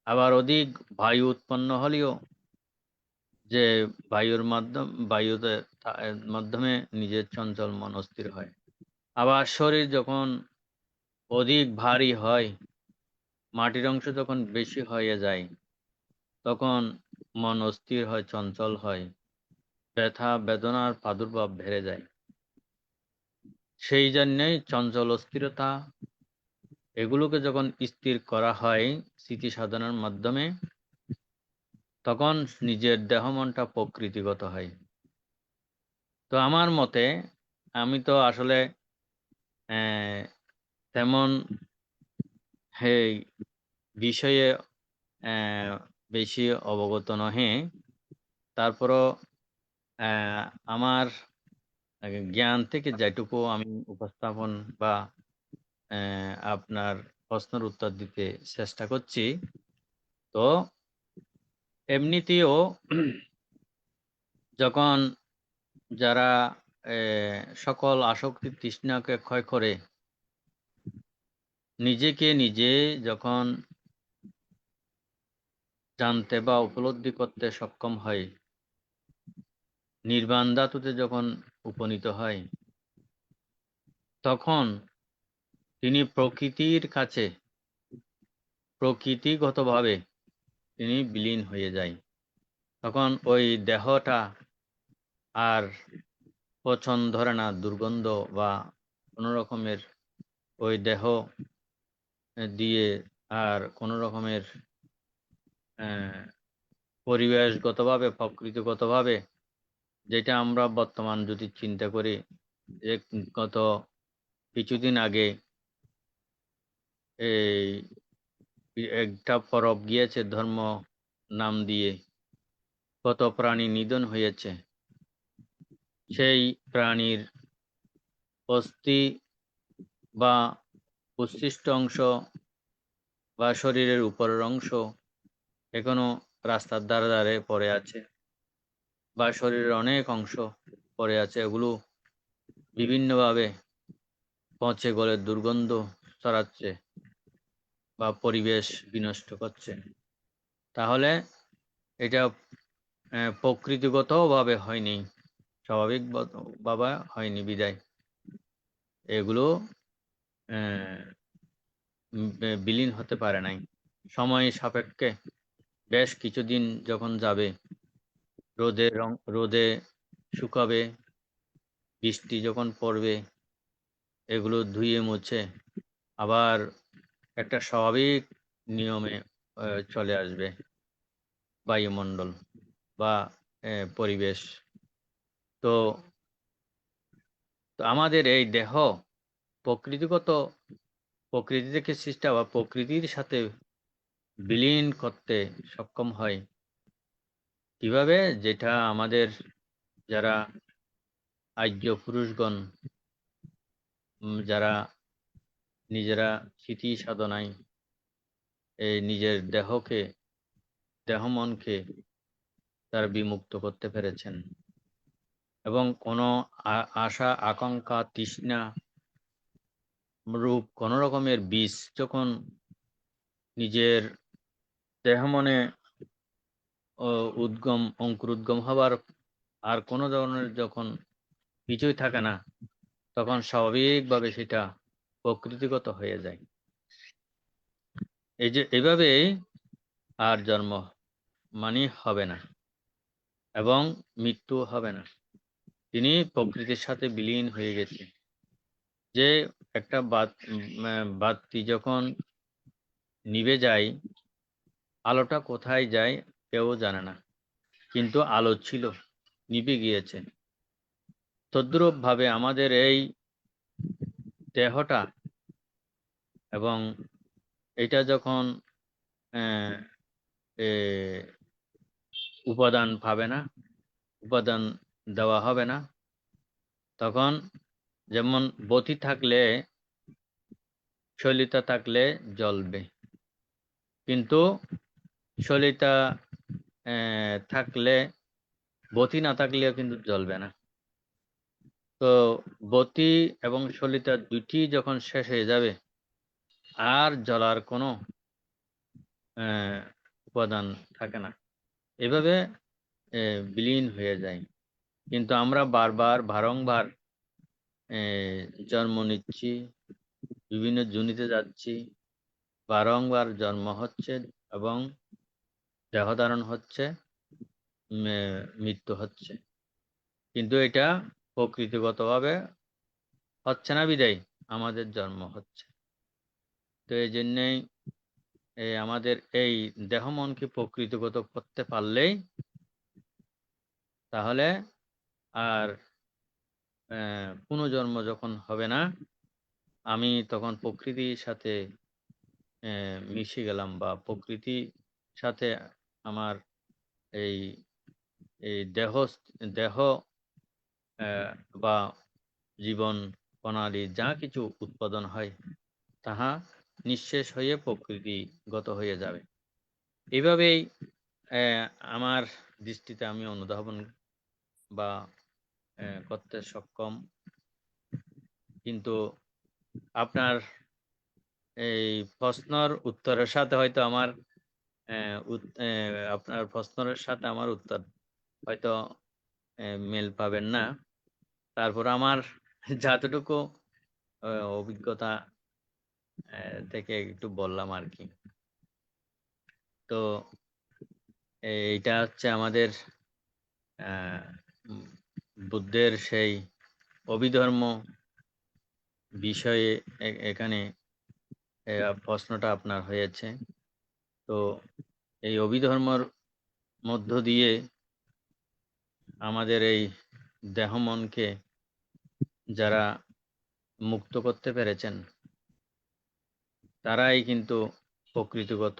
আবার অধিক বায়ু উৎপন্ন হলেও যে বায়ুতে মাধ্যমে নিজের চঞ্চল মন অস্থির হয়। আবার শরীর যখন অধিক ভারী হয়, মাটির অংশ যখন বেশি হয়ে যায়, তখন মন অস্থির হয়, চঞ্চল হয়, ব্যথা বেদনার প্রাদুর্ভাব বেড়ে যায়। সেই জন্যই চঞ্চল অস্থিরতা এগুলোকে যখন স্থির করা হয় স্মৃতি সাধনার মাধ্যমে, তখন নিজের দেহ মনটা প্রকৃতিগত হয়। তো আমার মতে, আমি তো আসলে তেমন এই বিষয়ে বেশি অবগত নহে, তারপরও আমার জ্ঞান থেকে যেটুকু আমি উপস্থাপন বা আপনার প্রশ্নের উত্তর দিতে চেষ্টা করছি। তো এমনিতেও যখন যারা সকল আসক্তি তৃষ্ণাকে ক্ষয় করে নিজেকে নিজে যখন জানতে বা উপলব্ধি করতে সক্ষম হয়, নির্বাণ ধাতুতে যখন উপনীত হয়, তখন তিনি প্রকৃতির কাছে প্রকৃতিগতভাবে তিনি বিলীন হয়ে যায়। তখন ওই দেহটা আর পছন্দ ধরে না, দুর্গন্ধ বা কোনো রকমের ওই দেহ দিয়ে আর কোনো রকমের পরিবেশগতভাবে প্রকৃতিগতভাবে, যেটা আমরা বর্তমান যদি চিন্তা করি, যে গত কিছুদিন আগে এই একটা পরব গিয়েছে ধর্ম নাম দিয়ে, কত প্রাণী নিধন হয়েছে। সেই প্রাণীর অস্থি বা উচ্ছিষ্ট অংশ বা শরীরের উপরের অংশ এখনো রাস্তার ধারে ধারে পড়ে আছে, বা শরীরের অনেক অংশ পড়ে আছে। এগুলো বিভিন্নভাবে পচে গলে দুর্গন্ধ ছড়াচ্ছে বা পরিবেশ বিনষ্ট করছে। তাহলে এটা প্রকৃতিগতভাবে হয়নি, স্বাভাবিকভাবে হয়নি বিদায় এগুলো বিলীন হতে পারে নাই। সময় সাপেক্ষে বেশ কিছুদিন যখন যাবে, রোদে শুকাবে, বৃষ্টি যখন পড়বে, এগুলো ধুয়ে মুছে আবার একটা স্বাভাবিক নিয়মে চলে আসবে বায়ুমণ্ডল বা পরিবেশ। তো আমাদের এই দেহ প্রকৃতি থেকে সৃষ্টি বা প্রকৃতির সাথে বিলীন করতে সক্ষম হয় কিভাবে? যেটা আমাদের যারা আর্য পুরুষগণ, যারা নিজেরা স্মৃতি সাধনায় এই নিজের দেহ মনকে তারা বিমুক্ত করতে পেরেছেন, এবং কোনো আশা আকাঙ্ক্ষা তৃষ্ণা রূপ কোন রকমের বীজ যখন নিজের দেহ মনে অঙ্কুরোদ্গম হবার আর কোনো ধরনের যখন কিছুই থাকে না, তখন স্বাভাবিকভাবে সেটা প্রকৃতিগত হয়ে যায়। এই যে এভাবেই আর জন্ম মানে হবে না এবং মৃত্যু হবে না। তিনি প্রকৃতির সাথে বিলীন হয়ে গেছে। যে একটা বাতি যখন নিভে যায়, আলোটা কোথায় যায় কেউ জানে না, কিন্তু আলো ছিল, নিভে গিয়েছে। তদ্রূপ ভাবে আমাদের এই দেহটা এবং এটা যখন আহ, এ, উপাদান পাবে না, উপাদান দেওয়া হবে না, তখন যেমন বতি থাকলে, সলিতা থাকলে জ্বলবে, কিন্তু সলিতা থাকলে, বতি না থাকলেও কিন্তু জ্বলবে না। তো বতি এবং সলিতা দুটি যখন শেষ হয়ে যাবে, আর জ্বলার কোনো উপাদান থাকে না, এভাবে বিলীন হয়ে যায়। কিন্তু আমরা বারবার বারংবার জন্ম নিচ্ছি, বিভিন্ন যোনিতে যাচ্ছি, বারংবার জন্ম হচ্ছে এবং দেহ ধারণ হচ্ছে, মৃত্যু হচ্ছে, কিন্তু এটা প্রকৃতিগতভাবে হচ্ছে না বিদায় আমাদের জন্ম হচ্ছে। তো এই জন্যেই আমাদের এই দেহ মনকে প্রকৃতিগত করতে পারলেই তাহলে আর পুনর্জন্ম যখন হবে না, আমি তখন প্রকৃতির সাথে মিশে গেলাম, বা প্রকৃতির সাথে আমার এই এই দেহ বা জীবন প্রণালী যা কিছু উৎপাদন হয় তাহা নিঃশেষ হয়ে প্রকৃতিগত হয়ে যাবে। এইভাবেই আমার দৃষ্টিতে আমি অনুধাবন বা করতে সক্ষম। কিন্তু আপনার এই প্রশ্নের উত্তরের সাথে হয়তো আমার আপনার প্রশ্নের সাথে আমার উত্তর হয়তো মেল পাবেন না। তারপর আমার যতটুকু অভিজ্ঞতা থেকে একটু বললাম আর কি। তো এইটা হচ্ছে আমাদের বুদ্ধের সেই অভিধর্ম বিষয়ে এখানে প্রশ্নটা আপনার হয়েছে। তো এই অভিধর্মর মধ্য দিয়ে আমাদের এই দেহ মনকে যারা মুক্ত করতে পেরেছেন তারাই কিন্তু প্রকৃতিগত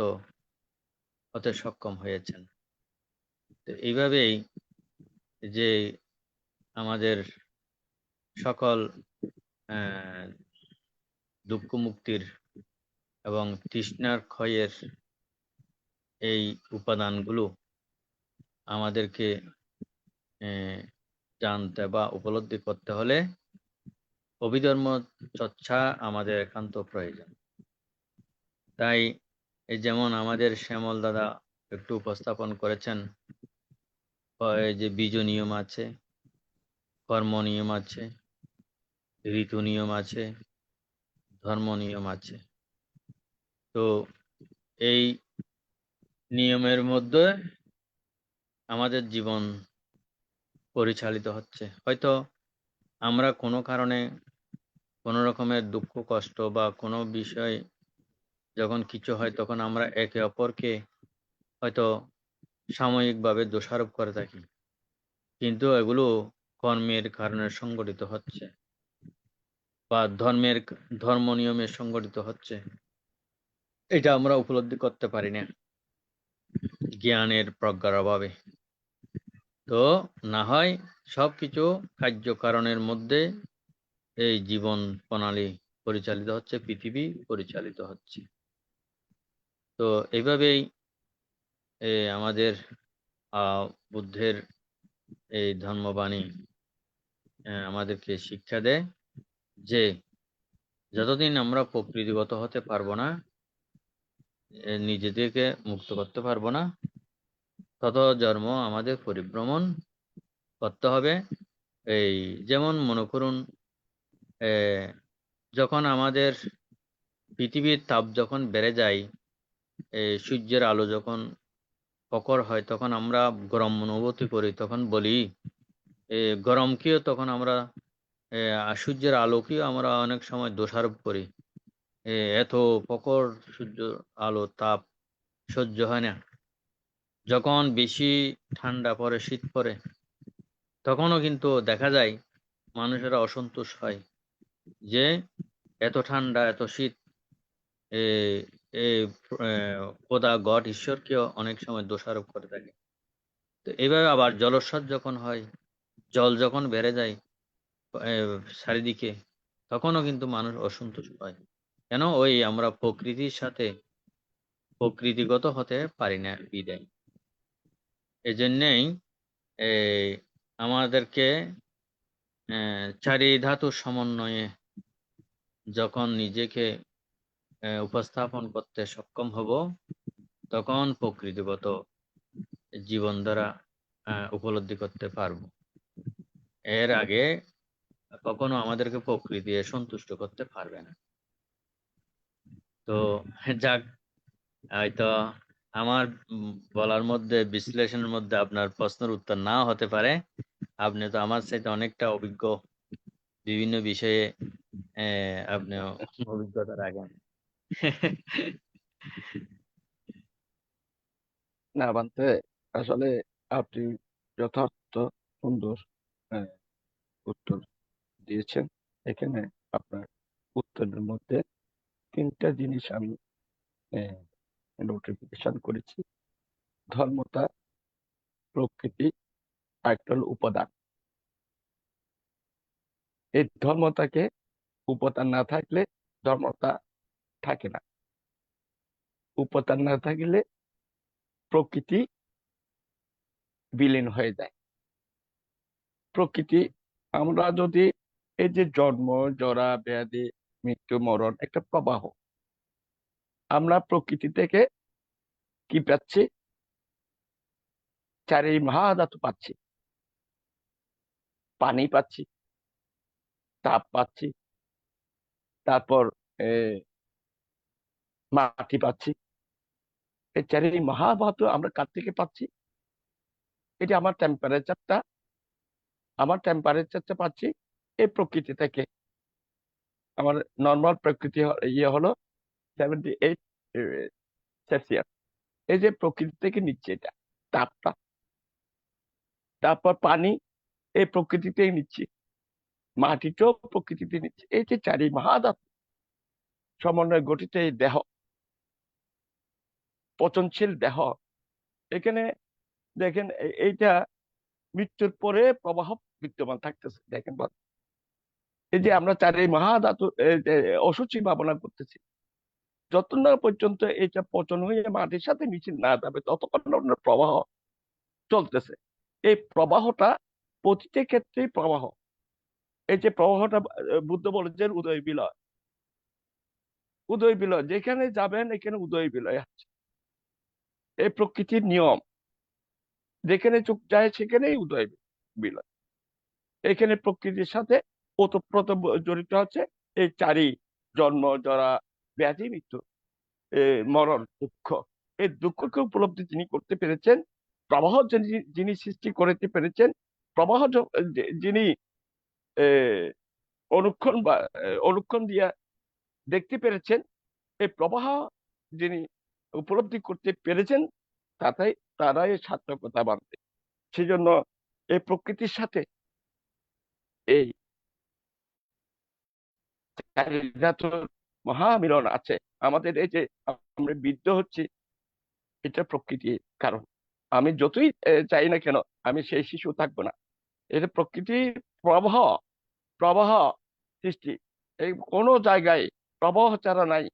হতে সক্ষম হয়েছেন। তো এইভাবেই যে আমাদের সকল দুঃখ মুক্তির এবং তৃষ্ণার ক্ষয়ের এই উপাদানগুলো আমাদেরকে জানতে বা উপলব্ধি করতে হলে অভিধর্ম চর্চা আমাদের একান্ত প্রয়োজন। তাই এই যেমন আমাদের শ্যামল দাদা একটু উপস্থাপন করেছেন, যে বীজ নিয়ম আছে, কর্ম নিয়ম আছে, ঋতু নিয়ম আছে, ধর্ম নিয়ম আছে। তো এই নিয়মের মধ্যে আমাদের জীবন পরিচালিত হচ্ছে। হয়তো আমরা কোনো কারণে কোনো রকমের দুঃখ কষ্ট বা কোনো বিষয় যখন কিছু হয় তখন আমরা একে অপরকে হয়তো সাময়িকভাবে দোষারোপ করে থাকি, কিন্তু এগুলো কর্মের কারণে সংগঠিত হচ্ছে বা ধর্ম নিয়মে সংগঠিত হচ্ছে। এটা আমরা উপলব্ধি করতে পারি না জ্ঞানের প্রজ্ঞার অভাবে। তো না হয় সবকিছু কার্যকারণের মধ্যে এই জীবন প্রণালী পরিচালিত হচ্ছে, পৃথিবী পরিচালিত হচ্ছে। তো এইভাবেই আমাদের বুদ্ধের এই ধর্মবাণী আমাদেরকে শিক্ষা দেয় যে যতদিন আমরা প্রকৃতিগত হতে পারবো না, নিজেদেরকে মুক্ত করতে পারবো না, তত জন্ম আমাদের পরিভ্রমণ করতে হবে। এই যেমন মনে করুন, যখন আমাদের পৃথিবীর তাপ যখন বেড়ে যায়, সূর্যের আলো যখন প্রখর হয় তখন আমরা গরম অনুভূতি করি, তখন বলি গরমকেও তখন আমরা সূর্যের আলোকেও আমরা অনেক সময় দোষারোপ করি। এত প্রখর সূর্য আলো তাপ সহ্য হয় না। যখন বেশি ঠান্ডা পড়ে, শীত পড়ে, তখনও কিন্তু দেখা যায় মানুষেরা অসন্তোষ হয় যে এত ঠান্ডা এত শীত। এ এ খোদা গড ঈশ্বরকেও অনেক সময় দোষারোপ করে থাকে। তো এইভাবে আবার জলোচ্ছ্বাস যখন হয়, জল যখন বেড়ে যায় এ চারিদিকে, তখনও কিন্তু মানুষ অসন্তোষ হয়। কেন? ওই আমরা প্রকৃতির সাথে প্রকৃতিগত হতে পারি না বিদায়। এজন্যই এই আমাদেরকে চারি ধাতুর সমন্বয়ে যখন নিজেকে উপস্থাপন করতে সক্ষম হব, তখন প্রকৃতিগত জীবন দ্বারা উপলব্ধি করতে পারবো। এর আগে কখনো আমাদেরকে প্রকৃতি সন্তুষ্ট করতে পারবে না। তো যাক, হয়তো আমার বলার মধ্যে, বিশ্লেষণের মধ্যে আপনার প্রশ্নের উত্তর নাও হতে পারে। আপনি তো আমার চাইতে অনেকটা অভিজ্ঞ, বিভিন্ন বিষয়ে আপনি অভিজ্ঞতা রাখেন। না বানতে, আসলে আপনি যথার্থ সুন্দর আহ, উত্তর দিয়েছেন। এখানে আপনার উত্তরের মধ্যে 3টা জিনিস আমি নোটিফিকেশন করেছি। ধর্মতা, প্রকৃতি, একটা হলো উপাদান। এই ধর্মতাকে, উপাদান না থাকলে ধর্মতা থাকে না। উপাদান না থাকলে প্রকৃতি বিলীন হয়ে যায়। প্রকৃতি, আমরা যদি এই যে জন্ম, জরা, ব্যাধি, মৃত্যু, মরণ একটা প্রবাহ, আমরা প্রকৃতি থেকে কি পাচ্ছি? চারি মহাধাতু পাচ্ছি, পানি পাচ্ছি, তাপ পাচ্ছি, তারপর মাটি পাচ্ছি। এই চারি মহাধাতু আমরা কার থেকে পাচ্ছি? এটা আমার টেম্পারেচারটা পাচ্ছি এই প্রকৃতি থেকে। আমার নর্মাল প্রকৃতি হলো 78 সেলসিয়াস। এই যে প্রকৃতি থেকে নিচ্ছে এটা তাপটা। তারপর পানি এই প্রকৃতিতেই নিচ্ছি, মাটিটাও প্রকৃতিতে নিচ্ছে। এই যে চারি মহাধাতু সমন্বয়ে গঠিত এই দেহ, পচনশীল দেহ, এখানে দেখেন এইটা মৃত্যুর পরে প্রবাহ বিদ্যমান থাকতেছে। দেখেন এই যে আমরা চারি মহাধাতু অসুচি ভাবনা করতেছি, যতক্ষণ না পর্যন্ত এটা পচন হয়ে মাটির সাথে মিশে না যাবে ততক্ষণ প্রবাহ চলতেছে। এই প্রবাহটা প্রতিটি ক্ষেত্রেই প্রবাহ। এই যে প্রবাহটা বুদ্ধ বলেছেন উদয় বিলয়, উদয় বিলয় যেখানে যাবেন এখানে উদয় বিলয় আছে। এই প্রকৃতির নিয়ম, যেখানে চোখ যায় সেখানেই উদয় বিলয়। এখানে প্রকৃতির সাথে ওতপ্রোত জড়িত আছে এই চারি জন্ম, জরা, ব্যাধি, মৃত্যু, মরণ, দুঃখ। এই দুঃখকে উপলব্ধি যিনি করতে পেরেছেন, প্রবাহ যিনি সৃষ্টি করতে পেরেছেন, প্রবাহ যিনি অনুক্ষণ দিয়া দেখতে পেরেছেন, এই প্রবাহ যিনি উপলব্ধি করতে পেরেছেন, তারাই সার্থকতা বানবে। সেই জন্য এই প্রকৃতির সাথে এই মহামিলন আছে। আমাদের এই যে আমরা বৃদ্ধ হচ্ছি, এটা প্রকৃতির কারণ। আমি যতই চাই না কেন, আমি সেই শিশু থাকবো না। এটা প্রকৃতির প্রবাহ, প্রবাহ সৃষ্টি। এই কোনো জায়গায় প্রবাহ ছাড়া নাই।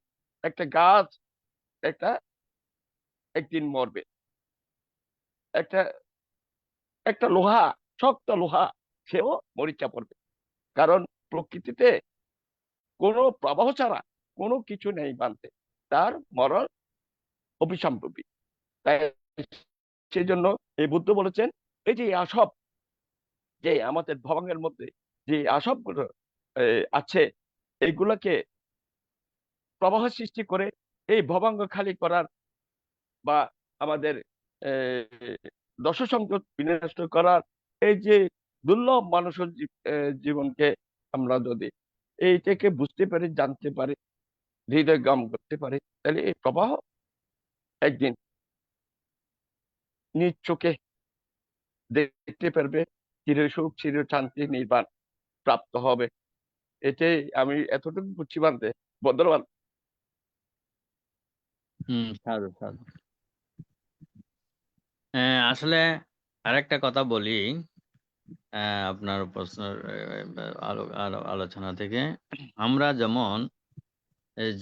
একটা গাছ একদিন মরবে। একটা একটা লোহা, শক্ত লোহা, সেও মরিচা পড়বে। কারণ প্রকৃতিতে কোনো প্রবাহ ছাড়া কোনো কিছু নেই মানতে, তার মরণ অবিসম্ভবী। তাই সেই জন্য এই বুদ্ধ বলেছেন, এই যে আসব, যে আমাদের ভবনের মধ্যে যে আসবগুলো আছে, এইগুলোকে প্রবাহ সৃষ্টি করে এই ভবঙ্গ খালি করার বা আমাদের দশ সংকট বিনষ্ট করার এই যে দুর্লভ মানুষের জীবনকে আমরা যদি এইটাকে বুঝতে পারি, জানতে পারি, হৃদয়ঙ্গম করতে পারি, তাহলে এই প্রবাহ একদিন নিজ চোখে দেখতে পারবে, চির সুখ চির শান্তি নির্বাণ প্রাপ্ত হবে। এটাই আমি এতটুকু বুঝছি বানতে বদলবান। সাধু সাধু। আসলে আরেকটা কথা বলি আপনার প্রশ্নের আলোচনা থেকে। আমরা যেমন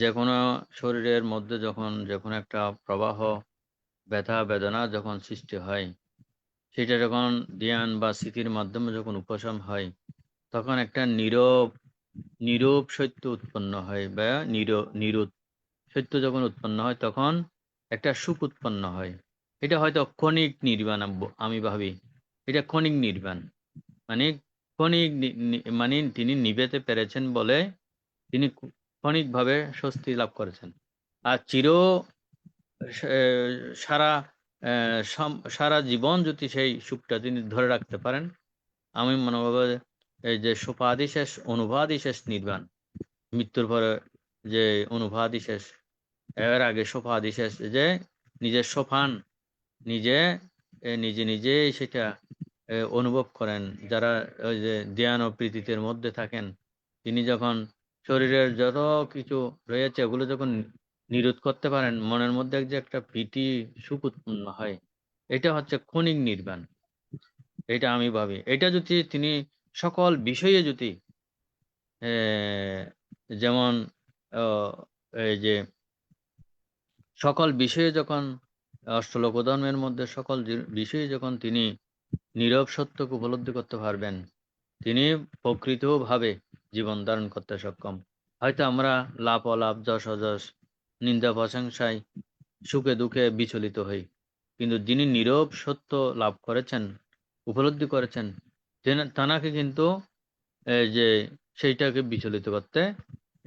যে কোনো শরীরের মধ্যে যখন একটা প্রবাহ ব্যথা বেদনা যখন সৃষ্টি হয়, সেটা যখন ধ্যান বা স্মৃতির মাধ্যমে যখন উপশম হয়, তখন একটা নীরব সত্য উৎপন্ন হয়, বা নিরোধ সত্য যখন উৎপন্ন হয়, তখন একটা সুখ উৎপন্ন হয়। এটা হয়তো ক্ষণিক নির্বাণ আমি ভাবি। এটা ক্ষণিক নির্বাণ, মানে মানে তিনি নিভেতে পেরেছেন বলে তিনি ক্ষণিকভাবে স্বস্তি লাভ করেছেন। আর সারা সারা জীবন যদি সেই সুখটা তিনি ধরে রাখতে পারেন, আমি মনে করব এই যে সোপাধি শেষ অনুভাধি শেষ নির্বাণ, মৃত্যুর পরে যে অনুভাধি শেষ, এর আগে সোপাধি শেষ, যে নিজের সোপান নিজে সেটা অনুভব করেন। যারা ওই যে ধ্যান ও প্রীতির মধ্যে থাকেন, তিনি যখন শরীরের যত কিছু রয়েছে ওগুলো যখন নিরোধ করতে পারেন, মনের মধ্যে যে একটা প্রীতি সুখ উৎপন্ন হয়, এটা হচ্ছে ক্ষণিক নির্বাণ। এটা আমি ভাবি। এটা যদি তিনি সকল বিষয়ে যদি যেমন এই যে সকল বিষয়ে যখন অষ্টলোকধর্মের মধ্যে সকল বিষয়ে যখন তিনি নীরব সত্যকে উপলব্ধি করতে পারবেন, তিনি প্রকৃতভাবে জীবন ধারণ করতে সক্ষম। হয়তো আমরা লাভ অলাভ, যশ অযশ, নিন্দা প্রশংসায়, সুখে দুঃখে বিচলিত হই, কিন্তু যিনি নীরব সত্য লাভ করেছেন, উপলব্ধি করেছেন, তানাকে কিন্তু যে সেইটাকে বিচলিত করতে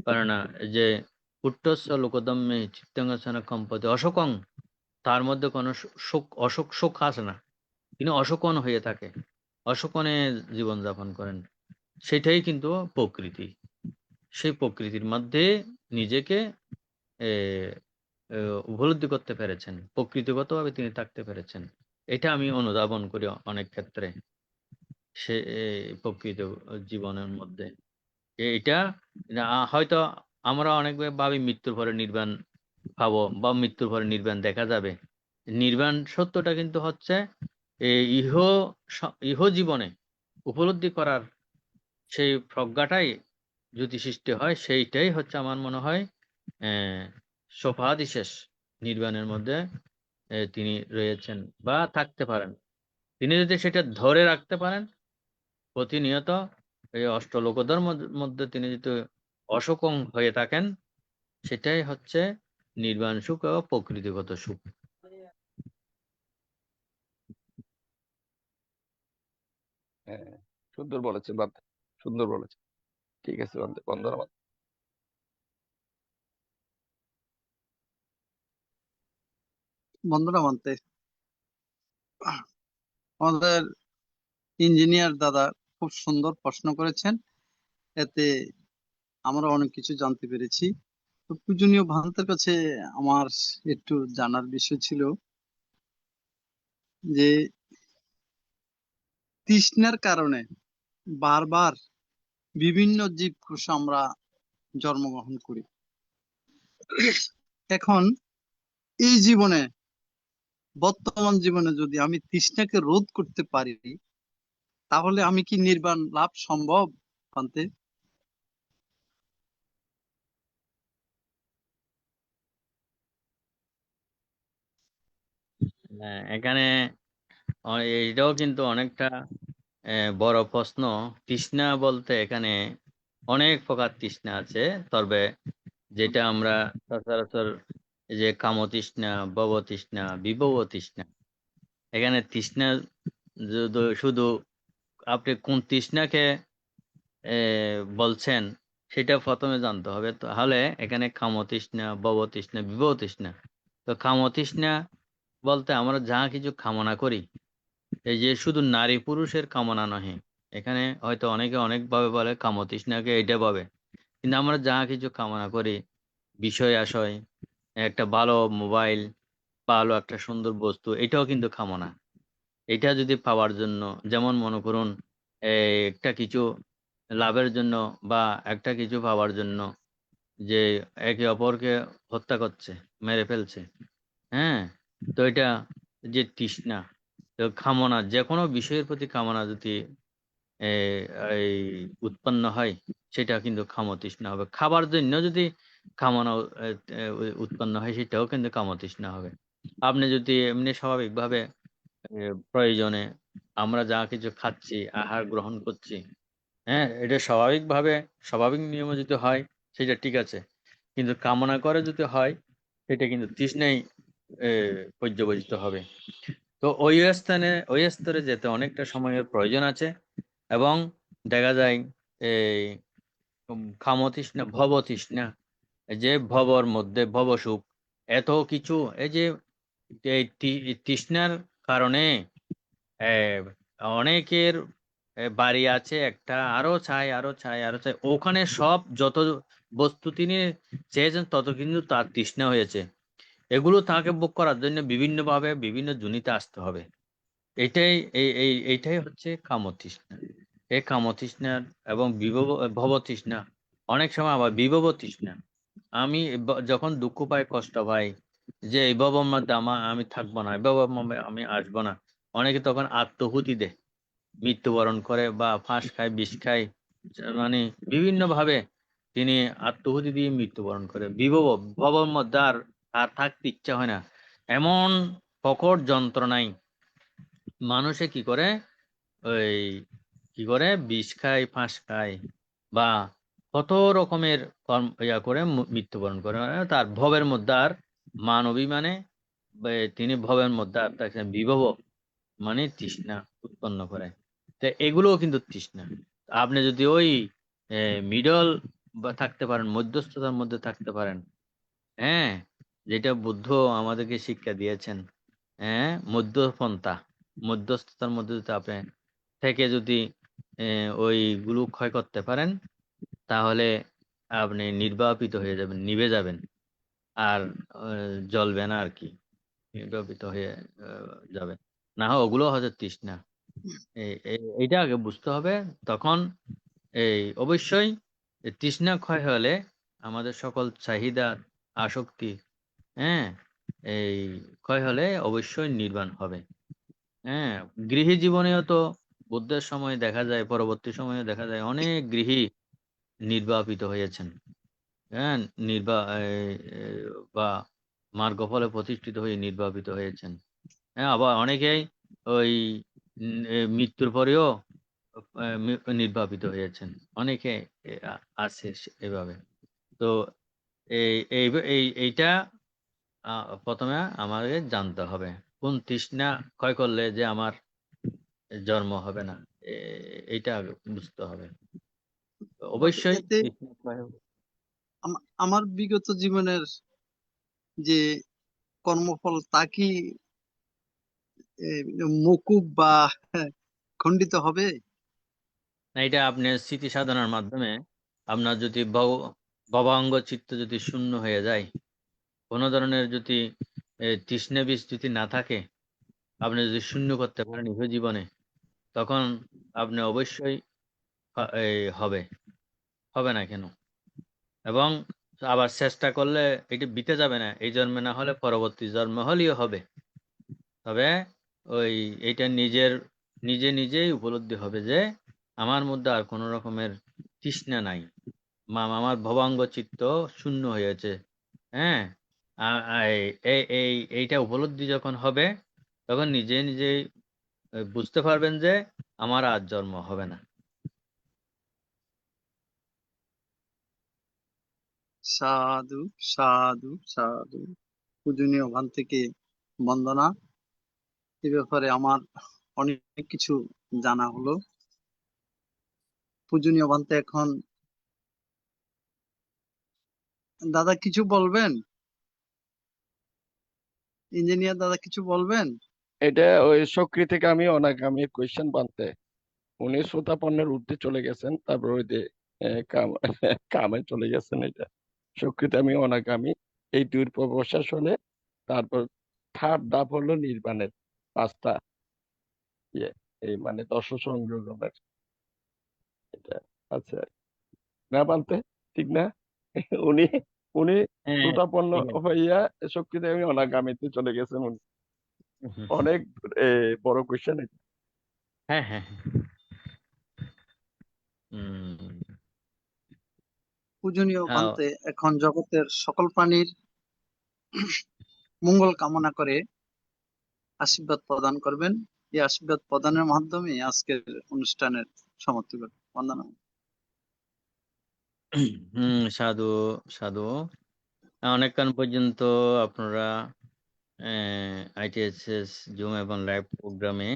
পারে না। যে পুট্টস্য লোকদম্যে চিত্তাঙ্গসন কম্পতে অশোকং, তার মধ্যে কোনো শোক আসে না। তিনি অশোকন হয়ে থাকে, অশোকনে জীবনযাপন করেন। সেটাই কিন্তু প্রকৃতি। সেই প্রকৃতির মধ্যে নিজেকে উপলব্ধি করতে পেরেছেন, প্রকৃতিগতভাবে তিনি থাকতে পেরেছেন। এটা আমি অনুধাবন করি অনেক ক্ষেত্রে সে প্রকৃত জীবনের মধ্যে। এটা হয়তো আমরা অনেক ভাবি মৃত্যুর পরে নির্বাণ পাবো বা মৃত্যুর পরে নির্বাণ দেখা যাবে। নির্বাণ সত্যটা কিন্তু হচ্ছে ইহ জীবনে উপলব্ধি করার সেই প্রজ্ঞাটাই যদি সৃষ্টি হয়, সেইটাই হচ্ছে আমার মনে হয় সোপাধিশেষ নির্বাণের মধ্যে তিনি রয়েছেন বা থাকতে পারেন। তিনি যদি সেটা ধরে রাখতে পারেন প্রতিনিয়ত, এই অষ্টলোকধর মধ্যে তিনি যদি অশোকং হয়ে থাকেন, সেটাই হচ্ছে নির্বাণ সুখ ও প্রকৃতিগত সুখ। হ্যাঁ, সুন্দর বলেছেন বান্তে, সুন্দর বলেছেন। ঠিক আছে বান্তে, ধন্যবাদ। বন্ধুরা মানতে, আমাদের ইঞ্জিনিয়ার দাদা খুব সুন্দর প্রশ্ন করেছেন, এতে আমরা অনেক কিছু জানতে পেরেছি। তো পূজনীয় ভান্তের কাছে আমার একটু জানার বিষয় ছিল যে তৃষ্ণার কারণে বারবার বিভিন্ন জীবকোষ আমরা জন্মগ্রহণ করি। এখন এই জীবনে, বর্তমান জীবনে যদি আমি তৃষ্ণাকে রোধ করতে পারি, তাহলে আমি কি নির্বাণ লাভ সম্ভব? পান্তে, এখানে এটাও কিন্তু অনেকটা বড় প্রশ্ন। তৃষ্ণা বলতে এখানে অনেক প্রকার তৃষ্ণা আছে, তবে যেটা আমরা সচরাচর যে কামতৃষ্ণা, ভবতৃষ্ণা, বিভব তৃষ্ণা, এখানে তৃষ্ণা শুধু আপনি কোন তৃষ্ণাকে বলছেন সেটা প্রথমে জানতে হবে। তাহলে এখানে কামতৃষ্ণা, ভবতৃষ্ণা, বিভব তৃষ্ণা। তো কামতৃষ্ণা বলতে আমরা যাহা কিছু কামনা করি, এই যে শুধু নারী পুরুষের কামনা নহে, এখানে হয়তো অনেকে অনেকভাবে বলে কামতৃষ্ণাকে এইটা ভাবে, কিন্তু আমরা যাহা কিছু কামনা করি, বিষয় আশয়, একটা ভালো মোবাইল, ভালো একটা সুন্দর বস্তু, এটাও কিন্তু কামনা। এটা যদি পাওয়ার জন্য, যেমন মনে করুন একটা কিছু লাভের জন্য বা একটা কিছু পাওয়ার জন্য যে একে অপরকে হত্যা করছে, মেরে ফেলছে, হ্যাঁ, তো এটা যে তৃষ্ণা, তো কামনা, যে কোনো বিষয়ের প্রতি কামনা যদি এ, এই উৎপন্ন হয়, সেটা কিন্তু কামতৃষ্ণা হবে। খাবার জন্য যদি কামনা উৎপন্ন হয়, সেটাও কিন্তু কামতৃষ্ণা হবে। আপনি যদি এমনি স্বাভাবিকভাবে প্রয়োজনে আমরা যা কিছু খাচ্ছি, আহার গ্রহণ করছি, হ্যাঁ, এটা স্বাভাবিকভাবে স্বাভাবিক নিয়মে যদি হয়, সেটা ঠিক আছে। কিন্তু কামনা করে যদি হয়, সেটা কিন্তু তৃষ্ণাই পর্যবসিত হবে। তো ওই স্তরে যেতে অনেকটা সময়ের প্রয়োজন আছে। এবং দেখা যায় এই কামতৃষ্ণা, ভবতৃষ্ণা, যে ভবর মধ্যে ভবসুখ, এত কিছু, এই যে এই তৃষ্ণার কারণে আহ, অনেকের বাড়ি আছে একটা, আরো চাই আরো চাই আরো চাই, ওখানে সব যত বস্তু তিনি চেয়েছেন তত কিন্তু তার তৃষ্ণা হয়েছে। এগুলো তাকে ভোগ করার জন্য বিভিন্নভাবে বিভিন্ন জনিতে আসতে হবে। এইটাই হচ্ছে কামতৃষ্ণা। এই কামতৃষ্ণার এবং ভবতৃষ্ণা, অনেক সময় আবার বিভব তৃষ্ণা। আমি যখন দুঃখ পাই, কষ্ট পাই, যে এই ভবের মধ্যে আমি থাকবো না, এই ভবের মধ্যে আমি আসবো না, অনেকে তখন আত্মহুতি দেয়, মৃত্যুবরণ করে বা ফাঁস খায়, বিষ খায়, মানে বিভিন্ন ভাবে তিনি আত্মহুতি দিয়ে মৃত্যুবরণ করে। ভবের মধ্যে আর আর থাকতে ইচ্ছা হয় না, এমন প্রকট যন্ত্রণায় মানুষে কি করে, ওই কি করে, বিষ খায়, ফাঁস খায়, বা কত রকমের কর্ম করে মৃত্যুবরণ করে। মানে তার ভবের মধ্যে আর মানবী, মানে তিনি ভবের মধ্যে আর তাকে বিভব, মানে তৃষ্ণা উৎপন্ন করে। তো এগুলোও কিন্তু তৃষ্ণা। আপনি যদি ওই মিডল বা থাকতে পারেন, মধ্যস্থতার মধ্যে থাকতে পারেন, হ্যাঁ, যেটা বুদ্ধ আমাদেরকে শিক্ষা দিয়েছেন, হ্যাঁ, মধ্যপন্থা, মধ্যস্থতার মধ্যে যদি আপনি থেকে যদি ওইগুলো ক্ষয় করতে পারেন, তাহলে আপনি নির্বাপিত হয়ে যাবেন, নিভে যাবেন, আর জ্বলবে না আর কি, নির্বাপিত হয়ে যাবে। না হয় ওগুলো হয়তো তৃষ্ণা। এইটা আগে বুঝতে হবে। তখন অবশ্যই তৃষ্ণা ক্ষয় হলে আমাদের সকল চাহিদা, আসক্তি, হ্যাঁ, এই ক্ষয় হলে অবশ্যই নির্বাণ হবে। হ্যাঁ, গৃহী জীবনেও তো বুদ্ধের সময় দেখা যায়, পরবর্তী সময়ে দেখা যায় অনেক গৃহী নির্বাপিত হয়েছেন, হ্যাঁ, বা মার্গফলে প্রতিষ্ঠিত হয়ে নির্বাপিত হয়েছেন। হ্যাঁ, আবার অনেকেই ওই মৃত্যুর পরেও নির্বাপিত হয়েছেন, অনেকে আছে এভাবে। তো এইটা প্রথমে আমাদের জানতে হবে, কোন তৃষ্ণা ক্ষয় করলে যে আমার জন্ম হবে না, এইটা আগে বুঝতে হবে। অবশ্যই এতে তৃষ্ণা ক্ষয় হবে। আমার বিগত জীবনের যে কর্মফল, তা কি মকুব বা খণ্ডিত হবে? না, এটা আপনার স্মৃতি সাধনার মাধ্যমে, আপনার যদি ভবাঙ্গ চিত্ত যদি শূন্য হয়ে যায়, কোনো ধরনের যদি তৃষ্ণা বিষ যদি না থাকে, আপনি যদি শূন্য করতে পারেন ইহ জীবনে, তখন আপনি অবশ্যই হবে, হবে না কেন? এবং আবার চেষ্টা করলে এটি বিতে যাবে না, এই জন্মে না হলে পরবর্তী জন্ম হলেও হবে। তবে ওই এটা নিজেই উপলব্ধি হবে যে আমার মধ্যে আর কোনো রকমের তৃষ্ণা নাই, আমার ভবাঙ্গ চিত্ত শূন্য হয়েছে। হ্যাঁ, এইটা উপলব্ধি যখন হবে, তখন নিজেই বুঝতে পারবেন যে আমার আর জন্ম হবে না। সাধু, সাধু, সাধু। পূজনীয় ভান থেকে বন্দনা। এ ব্যাপারে আমার অনেক কিছু জানা হলো। পূজনীয় ভান্তে এখন দাদা কিছু বলবেন? ইঞ্জিনিয়ার দাদা কিছু বলবেন? এটা ওই সক্রি থেকে আমি অনাগামীর কোয়েশ্চেন বানতে উনি শ্রোতাপন্নের ঊর্ধ্বে চলে গেছেন, তারপর ওই যে কামে চলে গেছেন। এটা সক্রিয়তে আমি অনাগামী, এই দুই প্রবশ্বাস হলে তারপর থার্ড ধাপ হলো নির্বাণের 5টা ইয়ে, এই মানে দশ সংযোগনের এটা আছে না বানতে, ঠিক না? উনি উনি হ্যাঁ, শ্রোতাপন্ন ঠিক আছে। হইয়া সক্রিয়তে আমি অনাগামীতে চলে গেছেন উনি। অনেক বড় কোয়েশ্চেন। হ্যাঁ, হ্যাঁ, হুম, পূজনীয় আহ, বান্তে এখন জগতের সকল প্রাণীর মঙ্গল কামনা করে আশীর্বাদ প্রদান করবেন। এই আশীর্বাদ প্রদানের মাধ্যমে আজকের অনুষ্ঠানের সমাপ্তি করবে। বন্দনা। সাধু সাধু অনেকক্ষণ পর্যন্ত আপনারা আইটিএসএস জুম এবং লাইভ প্রোগ্রামে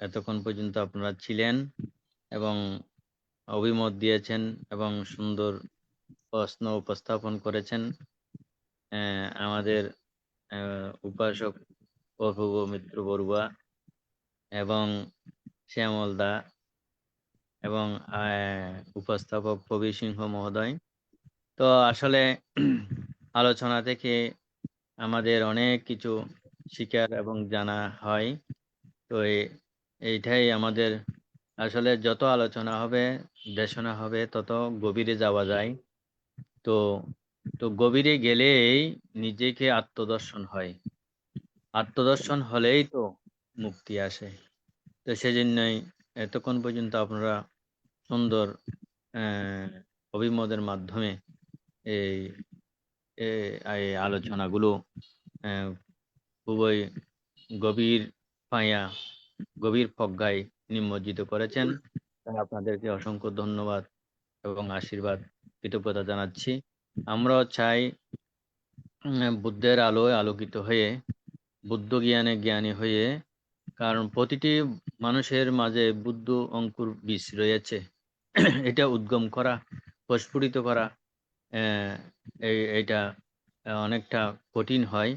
এতক্ষণ পর্যন্ত আপনারা ছিলেন এবং অভিমত দিয়েছেন এবং সুন্দর প্রশ্ন উপস্থাপন করেছেন। আমাদের উপাসক অপূর্ব মিত্র বড়ুয়া এবং শ্যামল দা এবং উপস্থাপক প্রবীর সিংহ মহোদয়। তো আসলে আলোচনা থেকে আমাদের অনেক কিছু শিকার এবং জানা হয়। তো এইটাই আমাদের আসলে যত আলোচনা হবে, দেশনা হবে, তত গভীরে যাওয়া যায়। তো তো গভীরে গেলেই নিজেকে আত্মদর্শন হয়, আত্মদর্শন হলেই তো মুক্তি আসে। তো সেজন্যই এতক্ষণ পর্যন্ত আপনারা সুন্দর অভিমতের মাধ্যমে এই এই আলোচনাগুলো খুবই গভীর পায়া, গভীর প্রজ্ঞায় নিমজ্জিত করেছেন। তাই আপনাদেরকে অসংখ্য ধন্যবাদ এবং আশীর্বাদ কৃতজ্ঞতা জানাচ্ছি। আমরাও চাই বুদ্ধের আলোয় আলোকিত হয়ে, বুদ্ধ জ্ঞানে জ্ঞানী হয়ে, কারণ প্রতিটি মানুষের মাঝে বুদ্ধ অঙ্কুর বীজ রয়েছে। এটা উদ্গম করা, প্রস্ফুটিত করা এইটা অনেকটা কঠিন হয়।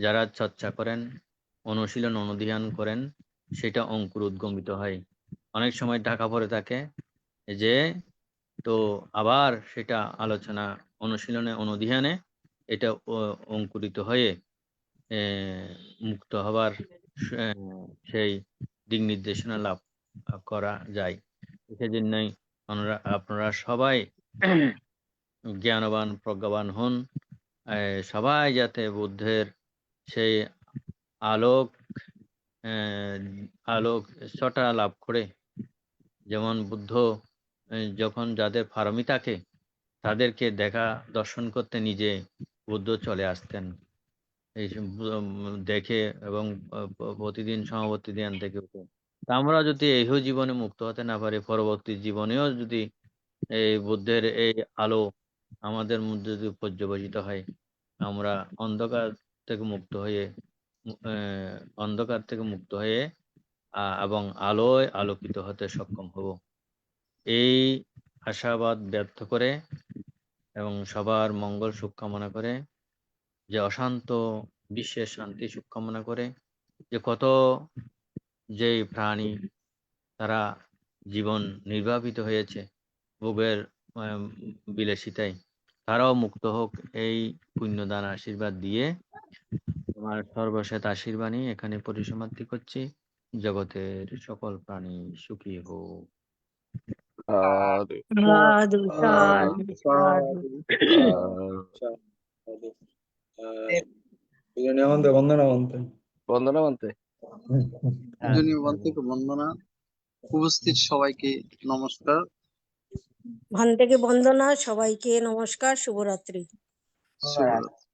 যারা চর্চা করেন, অনুশীলন অনুধ্যান করেন, সেটা অঙ্কুর উদ্গমিত হয়। অনেক সময় ঢাকা পড়ে থাকে যে, তো আবার সেটা আলোচনা অনুশীলনে অনুধ্যানে এটা অঙ্কুরিত হয়ে মুক্ত হবার সেই দিক নির্দেশনা লাভ করা যায়। সেজন্যই আপনারা সবাই জ্ঞানবান প্রজ্ঞাবান হন। সবাই যাতে বুদ্ধের সেই আলোক আলোক ছটা লাভ করে। যেমন বুদ্ধ যখন যাদের ফার্মি থাকে তাদেরকে দেখা দর্শন করতে নিজে বুদ্ধ চলে আসতেন, এই দেখে এবং প্রতিদিন সমাবর্তী ধ্যান থেকে উঠে। তা আমরা যদি এই জীবনে মুক্ত হতে না পারি, পরবর্তী জীবনেও যদি এই বুদ্ধের এই আলো আমাদের মধ্যে যদি পর্যবেসিত হয়, আমরা অন্ধকার থেকে মুক্ত হয়ে অন্ধকার থেকে মুক্ত হয়ে এবং আলোয় আলোকিত হতে সক্ষম হব। এই আশাবাদ ব্যর্থ করে এবং সবার মঙ্গল সুখ কামনা করে, যে অশান্ত বিশ্বের শান্তি সুখ কামনা করে, যে কত যে প্রাণী তারা জীবন নির্বাপিত হয়েছে ভোগের বিলাসিতায়, তারাও মুক্ত হোক, এই পুণ্যদান আশীর্বাদ দিয়ে তোমার সর্বশেষ আশীর্বাণী এখানে পরিসমাপ্তি করছি। জগতের সকল প্রাণী সুখী হোক। সাধু সাধু সাধু সাধু। পূজনীয় বান্তে বন্দনা বান্তে। বন্দনা মানতে। পূজনীয় বান্তেকে বন্দনা। উপস্থিত সবাইকে নমস্কার। ভান থেকে বন্দনা, সবাইকে নমস্কার, শুভরাত্রি। শুভরাত্রি।